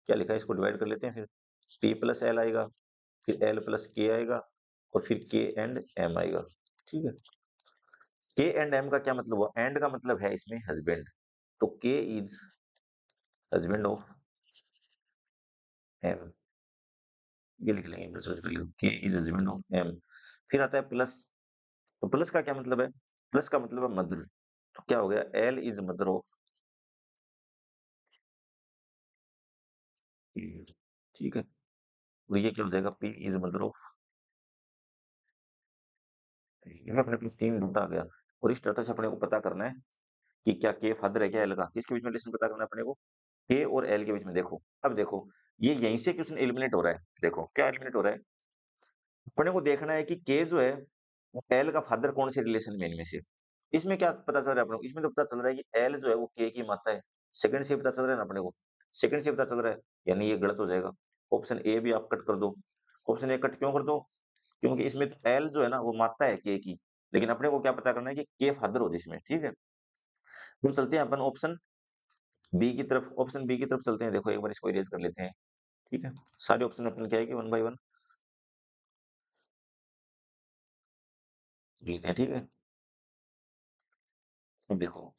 क्या लिखा है, इसको डिवाइड कर लेते हैं फिर। पी प्लस एल आएगा, फिर एल प्लस के आएगा, और फिर के एंड एम आएगा। ठीक है, के एंड एम का क्या मतलब हुआ? एंड का मतलब है इसमें हस्बैंड, तो के इज हस्बैंड ऑफ एम, ये लिख लेंगे सबसे पहले, के इज हस्बैंड ऑफ एम। फिर आता है प्लस, तो प्लस का क्या मतलब है? प्लस का मतलब है मदर, तो क्या हो गया, एल इज मदर ऑफ, ठीक है। और ये क्या हो जाएगा, पी इज मदर ऑफ, ये अपने पास तीन डाटा आ गया। और इस डाटा से अपने को पता करना है कि क्या के फादर है क्या एल का, किसके बीच में रिलेशन पता करना है अपने को, के और एल के बीच में। देखो अब देखो, ये यहीं से क्वेश्चन एलिमिनेट हो रहा है। देखो क्या एलिमिनेट हो रहा है, अपने को देखना है कि के जो है वो एल का फादर कौन से रिलेशन में, इनमें से। इसमें क्या पता चल रहा है अपने को, इसमें तो पता चल रहा है कि एल जो है वो के की माता है। सेकंड से पता चल रहा है ना अपने को, सेकंड से पता चल रहा है, यानी ये गलत हो जाएगा। ऑप्शन ए भी आप कट कर दो। ऑप्शन ए कट क्यों कर दो? क्योंकि इसमें तो एल जो है ना वो माता है के की, लेकिन अपने को क्या पता करना है कि के फादर हो जिसमें। ठीक है, हम चलते हैं अपन ऑप्शन बी की तरफ। ऑप्शन बी की तरफ चलते हैं। देखो एक बार इसको इरेज कर लेते हैं। ठीक है, सारे ऑप्शन अपन क्या है कि वन बाय वन लेते हैं। ठीक है, अब देखो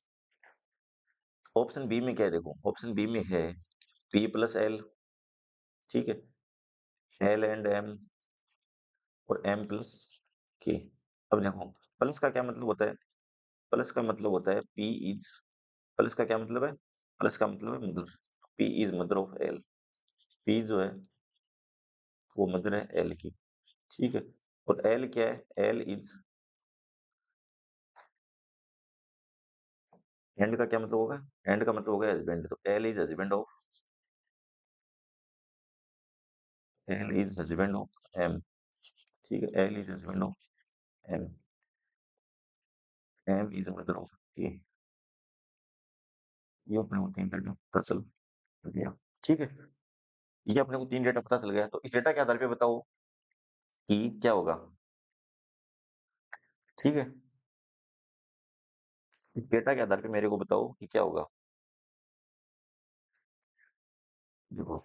ऑप्शन बी में क्या है, देखो ऑप्शन बी में है पी प्लस एल, ठीक है, एल एंड एम, और एम प्लस के। अब देखो प्लस का क्या मतलब होता है, प्लस का मतलब होता है पी इज, प्लस का क्या मतलब है, प्लस का मतलब है mother, P is mother of L. P जो है वो मदर है एल की, ठीक है। और एल क्या है, एल इज, एंड का क्या मतलब होगा, एंड का मतलब होगा हस्बैंड, तो L is husband of, L is husband of M, ठीक है। L is husband of M, M is mother of K. ये अपने को तीन डेटा पता चल गया, ठीक है। ये अपने को तीन डेटा पता चल गया, तो इस डेटा के आधार पे बताओ कि क्या होगा। ठीक है, इस डेटा के आधार पे मेरे को बताओ कि क्या होगा। देखो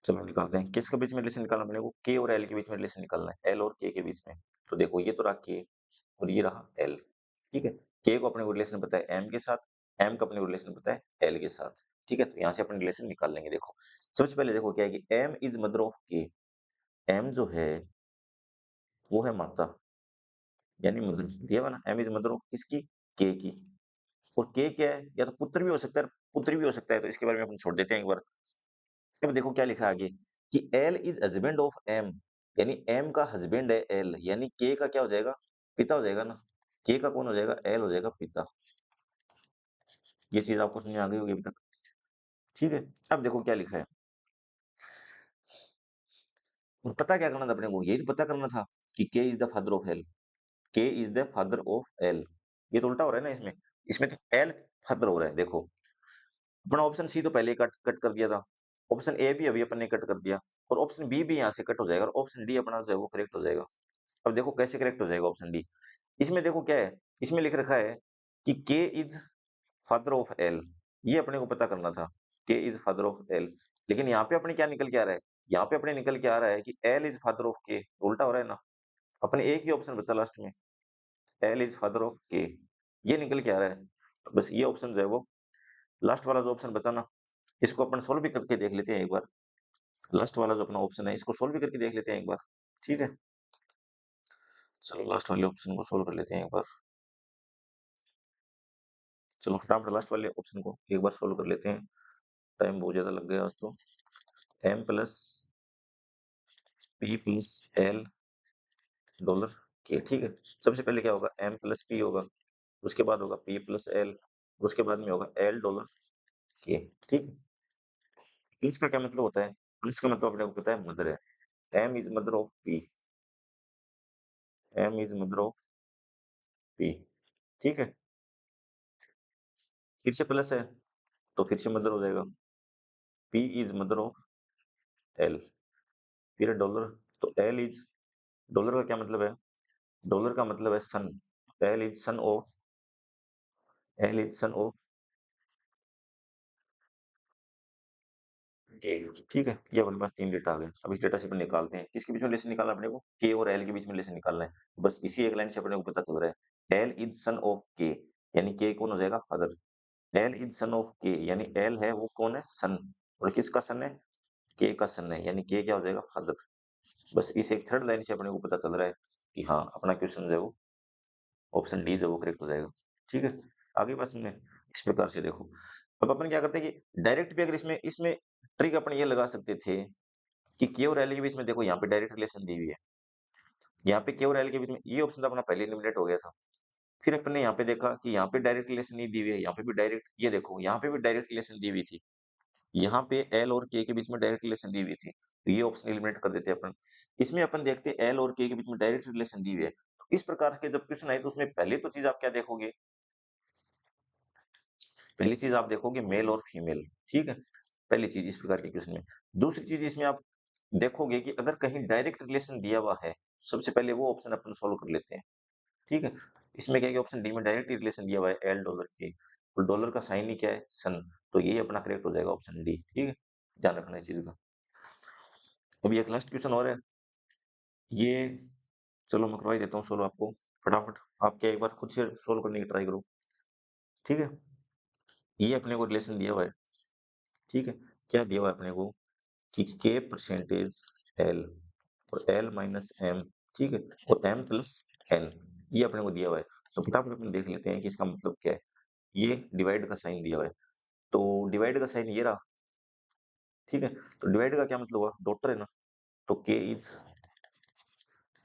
चलो निकालते हैं, किसके बीच में रिलेशन निकालना अपने को, के और एल के बीच में रिलेशन निकालना है, एल और के के बीच में। तो देखो ये तो रहा के, और ये रहा एल, ठीक है। के को अपने को रिलेशन पता है एम के साथ, एम का अपने को रिलेशन पता है एल के साथ, ठीक है। तो यहाँ से अपन रिलेशन निकाल लेंगे। देखो सबसे पहले देखो क्या है कि एम इज मदर ऑफ के, एम जो है वो है माता, यानी मदर दिया हुआ ना, एम इज मदर ऑफ किसकी, के की। और के क्या है, या तो पुत्र भी हो सकता है, पुत्र भी हो सकता है, तो इसके बारे में अपन छोड़ देते हैं एक बार। अब देखो क्या लिखा है आगे कि L is husband of M, यानी एम का हस्बैंड है एल, यानी के का क्या हो जाएगा, पिता हो जाएगा ना। के का कौन हो जाएगा, एल हो जाएगा पिता। ये चीज आपको समझ में आ गई होगी अभी तक, ठीक है। अब देखो क्या लिखा है, और पता क्या करना था अपने को, यही तो पता करना था कि K is the father of L, K is the father of L. ये तो उल्टा हो रहा है ना इसमें, इसमें तो एल फादर हो रहा है। देखो अपना ऑप्शन सी तो पहले कट कट कर दिया था, ऑप्शन ए भी अभी अपन ने कट कर दिया, और ऑप्शन बी भी यहाँ से कट हो जाएगा, और ऑप्शन डी अपना जो है वो करेक्ट हो जाएगा। अब देखो कैसे करेक्ट हो जाएगा ऑप्शन डी, इसमें देखो क्या है, इसमें लिख रखा है कि K is father of L, ये अपने को पता करना था, के इज फादर ऑफ एल। लेकिन यहाँ पे अपने क्या निकल के आ रहा है, यहाँ पे अपने निकल के आ रहा है कि एल इज फादर ऑफ के, उल्टा हो रहा है ना। अपने एक ही ऑप्शन बचा लास्ट में, L is father of K, ये निकल के आ रहा है। तो बस ये ऑप्शन जो है वो लास्ट वाला जो ऑप्शन बचा ना, इसको अपन सोल्व भी करके देख लेते हैं एक बार। लास्ट वाला जो अपना ऑप्शन है इसको सोल्व भी करके देख लेते हैं एक बार, ठीक है। चलो लास्ट वाले ऑप्शन को सोल्व कर लेते हैं एक बार। चलो फटाफट लास्ट वाले ऑप्शन को एक बार सोल्व कर लेते हैं, टाइम बहुत ज्यादा लग गया आज तो। M plus P plus L dollar K, ठीक है। सबसे पहले क्या होगा, एम प्लस पी होगा, उसके बाद होगा पी प्लस एल, उसके बाद में होगा एल डॉलर के, ठीक है। प्लस का क्या मतलब होता है, प्लस का मतलब अपने को पता है मदर है, M is mother of P, M is mother of P, ठीक है। फिर से प्लस है तो फिर से मदर हो जाएगा, P is mother of L, फिर डॉलर, तो L इज, डॉलर का क्या मतलब है? डॉलर का मतलब है सन, L is son of, L is son of के, ठीक है। ये अपने पास 3 डेटा आ गए। अब इस डेटा से अपन निकालते हैं, किसके बीच में रिलेशन निकालना है अपने को? के और एल के बीच में रिलेशन निकालना है। बस इसी एक लाइन से अपने को पता चल रहा है, एल इज सन ऑफ के, यानी के कौन हो जाएगा? Father. L is son of के, यानी एल है वो कौन है? सन। और किसका सन है? के का सन है, यानी के क्या हो जाएगा? फादर। बस इस एक थर्ड लाइन से अपने को पता चल रहा है कि हाँ, अपना क्वेश्चन जो है वो ऑप्शन डी जो है वो करेक्ट हो जाएगा। ठीक है, आगे बात सुनने, इस प्रकार से देखो। अब अपन क्या करते हैं कि डायरेक्ट भी अगर इसमें इसमें ट्रिक अपन ये लगा सकते थे कि के और एल के बीच में, देखो यहाँ पे डायरेक्ट रिलेशन दी हुई है, यहाँ पे के और एल के बीच में ये ऑप्शन तो अपना पहले एलिमिनेट हो गया था। फिर अपन ने यहाँ पे देखा कि यहाँ पे डायरेक्ट रिलेशन नहीं दी हुई है, यहाँ पे भी डायरेक्ट, ये देखो यहाँ पे भी डायरेक्ट रिलेशन दी हुई थी, यहाँ पे एल और के बीच में डायरेक्ट रिलेशन दी हुई थी, तो ये ऑप्शन एलिमिनेट कर देते हैं अपन। इसमें अपन देखते हैं एल और के बीच में डायरेक्ट रिलेशन दी हुई है, तो इस प्रकार के जब क्वेश्चन आए तो उसमें पहले तो चीज आप क्या देखोगे? पहली चीज आप देखोगे मेल और फीमेल, ठीक है, पहली चीज इस प्रकार के क्वेश्चन में। दूसरी चीज इसमें आप देखोगे कि अगर कहीं डायरेक्ट रिलेशन दिया हुआ है, सबसे पहले वो ऑप्शन अपन सोल्व कर लेते हैं, ठीक है। इसमें क्या है कि ऑप्शन डी में डायरेक्ट रिलेशन दिया हुआ है एल डॉलर के, और डॉलर का साइन ही क्या है? सन, तो ये अपना करेक्ट हो जाएगा ऑप्शन डी, ठीक है, ध्यान रखना है चीज का। अभी एक लास्ट क्वेश्चन और है, ये चलो मैं करवा ही देता हूँ सोल्व आपको, फटाफट। आप क्या एक बार खुद से सोल्व करने की ट्राई करो, ठीक है। ये अपने को रिलेशन दिया हुआ है, ठीक है, क्या दिया हुआ है अपने को कि के परसेंटेज एल और एल माइनस एम, ठीक है, और एम प्लस एन, ये अपने को दिया हुआ है। तो फटाफट अपन देख लेते हैं कि इसका मतलब क्या है। ये डिवाइड का साइन दिया हुआ है, तो डिवाइड का साइन ये रहा, ठीक है। तो डिवाइड का क्या मतलब हुआ? डॉटर है ना, तो के is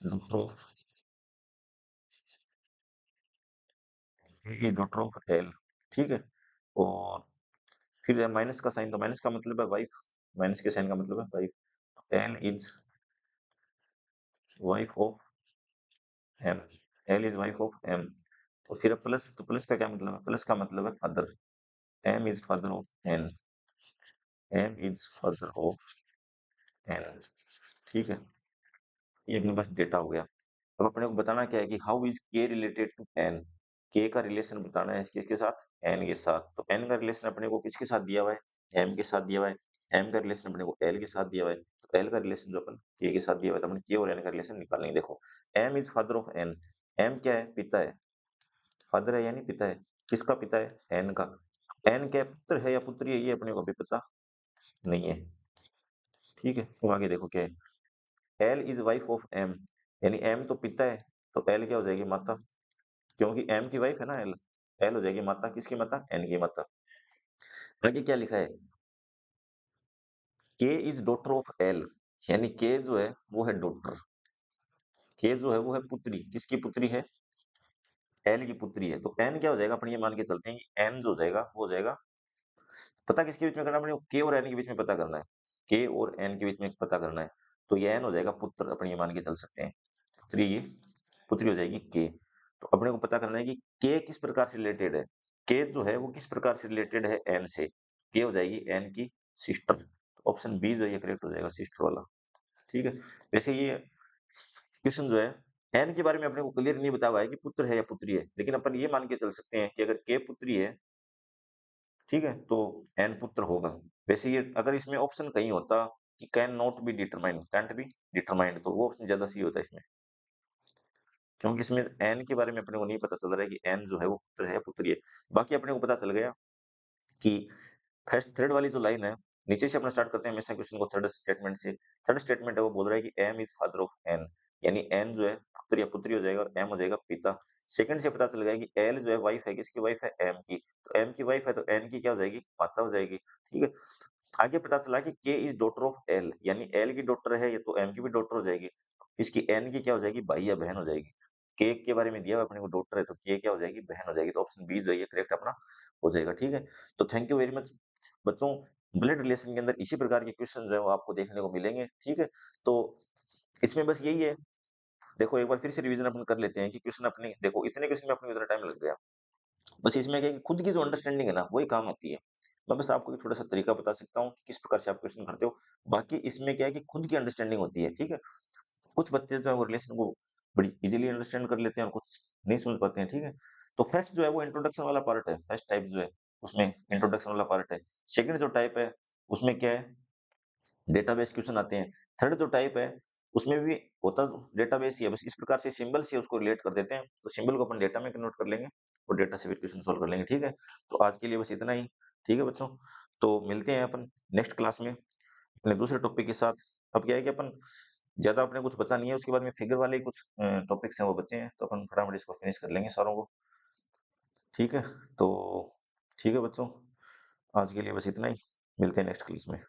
daughter of, daughter of L, ठीक है। और फिर माइनस का साइन, तो माइनस का मतलब है वाइफ, माइनस के साइन का मतलब है wife, L is wife of M, L is wife of M. और फिर प्लस, तो प्लस का क्या मतलब है? प्लस का मतलब है father, M is father of N, M is father of N, ठीक है। ये अपने पास डेटा हो गया। अब अपने को बताना क्या है कि हाउ इज के रिलेटेड टू एन, के का रिलेशन बताना है किसके साथ? एन के साथ। तो एन का रिलेशन अपने को किसके साथ दिया हुआ है? एम के साथ दिया हुआ है। एम का रिलेशन अपने को एल के साथ दिया हुआ है, तो एल का रिलेशन जो अपन के साथ दिया हुआ है, तो अपन के और एन का रिलेशन निकालेंगे। देखो, M is father of N, M क्या है? पिता है, फादर है यानी पिता है, किसका पिता है? एन का। एन क्या पुत्र है या पुत्री है, ये अपने को अभी पता नहीं है, ठीक है। तो आगे देखो क्या है, L is wife of M, यानी एम तो पिता है, तो एल क्या हो जाएगी? माता, क्योंकि एम की वाइफ है ना एल, एल हो जाएगी माता, किसकी माता? एन की माता। आगे क्या लिखा है, के इज डॉटर ऑफ एल, यानी के जो है वो है डॉटर, के जो है वो है पुत्री, किसकी पुत्री है? एल की पुत्री है। तो एन क्या हो जाएगा? अपन ये मान के चलते हैं कि एन जो हो जाएगा वो हो जाएगा, पता किसके बीच में करना है अपने को? के और एन के बीच में पता करना है, के और एन के बीच में पता करना है, तो ये एन हो जाएगा पुत्र, अपन ये मान के चल सकते हैं, पुत्री, ये पुत्री हो जाएगी के। तो अपने को पता करना है कि के किस प्रकार से रिलेटेड है, के जो है वो किस प्रकार से रिलेटेड है एन से, के हो जाएगी एन की सिस्टर, तो ऑप्शन बी जो है ये करेक्ट हो जाएगा, सिस्टर वाला, ठीक है। वैसे ये क्वेश्चन जो है एन के बारे में अपने को क्लियर नहीं बताया हुआ है कि पुत्र है या पुत्री है, लेकिन अपन ये मान के चल सकते हैं कि अगर के पुत्री है, ठीक है, तो एन पुत्र होगा। वैसे ये अगर इसमें ऑप्शन कहीं होता कि can not be determined, cantt be determined, तो वो ऑप्शन ज्यादा सही होता है इसमें, क्योंकि इसमें एन के बारे में अपने को नहीं पता चल रहा है कि एन जो है वो पुत्र है या पुत्री है। बाकी अपने को पता चल गया कि फर्स्ट थर्ड वाली जो लाइन है, नीचे से अपना स्टार्ट करते हैं हमेशा क्वेश्चन को थर्ड स्टेटमेंट से। थर्ड स्टेटमेंट है वो बोल रहा है कि M is father of N, यानी एन जो है पुत्र या पुत्री हो जाएगा और एम हो जाएगा पिता। सेकंड से पता चल गया कि एल जो है वाइफ है, किसकी वाइफ है? एम की, तो एम की वाइफ है तो एन की क्या हो जाएगी? माता हो जाएगी, ठीक है। आगे पता चला कि K is daughter of L, यानी एल की डॉटर है ये, तो एम की भी डॉटर हो जाएगी, इसकी एन की क्या हो जाएगी? भाई या बहन हो जाएगी। के के बारे में दिया हुआ अपने को डॉटर है, तो के क्या हो जाएगी? बहन हो जाएगी, तो ऑप्शन बी जो है ये करेक्ट अपना हो जाएगा, ठीक है। तो थैंक यू वेरी मच बच्चों, ब्लड रिलेशन के अंदर इसी प्रकार के क्वेश्चन जो है वो आपको देखने को मिलेंगे, ठीक है। तो इसमें बस यही है, देखो एक बार फिर से रिवीजन अपन कर लेते हैं कि क्वेश्चन अपने, देखो इतने क्वेश्चन में अपने इतना टाइम लग गया, बस इसमें क्या है कि खुद की जो अंडरस्टैंडिंग है ना वही काम आती है। मैं बस आपको एक छोटा-सा तरीका बता सकता हूँ कि किस प्रकार से आप क्वेश्चन करते हो। बाकी इसमें क्या है कि खुद की अंडरस्टैंडिंग होती है, ठीक है? कुछ बच्चे जो है वो रिलेशन को बड़ी ईज़िली अंडरस्टैंड कर लेते हैं और कुछ नहीं समझ पाते हैं, ठीक है? तो फर्स्ट जो है वो इंट्रोडक्शन वाला पार्ट है, फर्स्ट टाइप जो है, उसमें इंट्रोडक्शन वाला पार्ट है। सेकंड जो टाइप है, उसमें क्या है, डेटाबेस क्वेश्चन आते हैं। थर्ड जो टाइप है, उसमें भी होता तो डेटाबेस ही है, बस इस प्रकार से सिंबल से उसको रिलेट कर देते हैं। तो सिंबल को अपन डेटा में कन्वर्ट कर लेंगे और डेटा से फिर क्वेश्चन सॉल्व कर लेंगे, ठीक है? तो आज के लिए बस इतना ही, ठीक है बच्चों? तो मिलते हैं अपन नेक्स्ट क्लास में अपने दूसरे टॉपिक के साथ। अब क्या है कि अपन ज़्यादा अपने कुछ बचा नहीं है, उसके बाद में फिगर वाले कुछ टॉपिक्स हैं वो बचे हैं, तो अपन फटाफट इसको फिनिश कर लेंगे सारों को, ठीक है? तो ठीक है बच्चों, आज के लिए बस इतना ही, मिलते हैं नेक्स्ट क्लास में।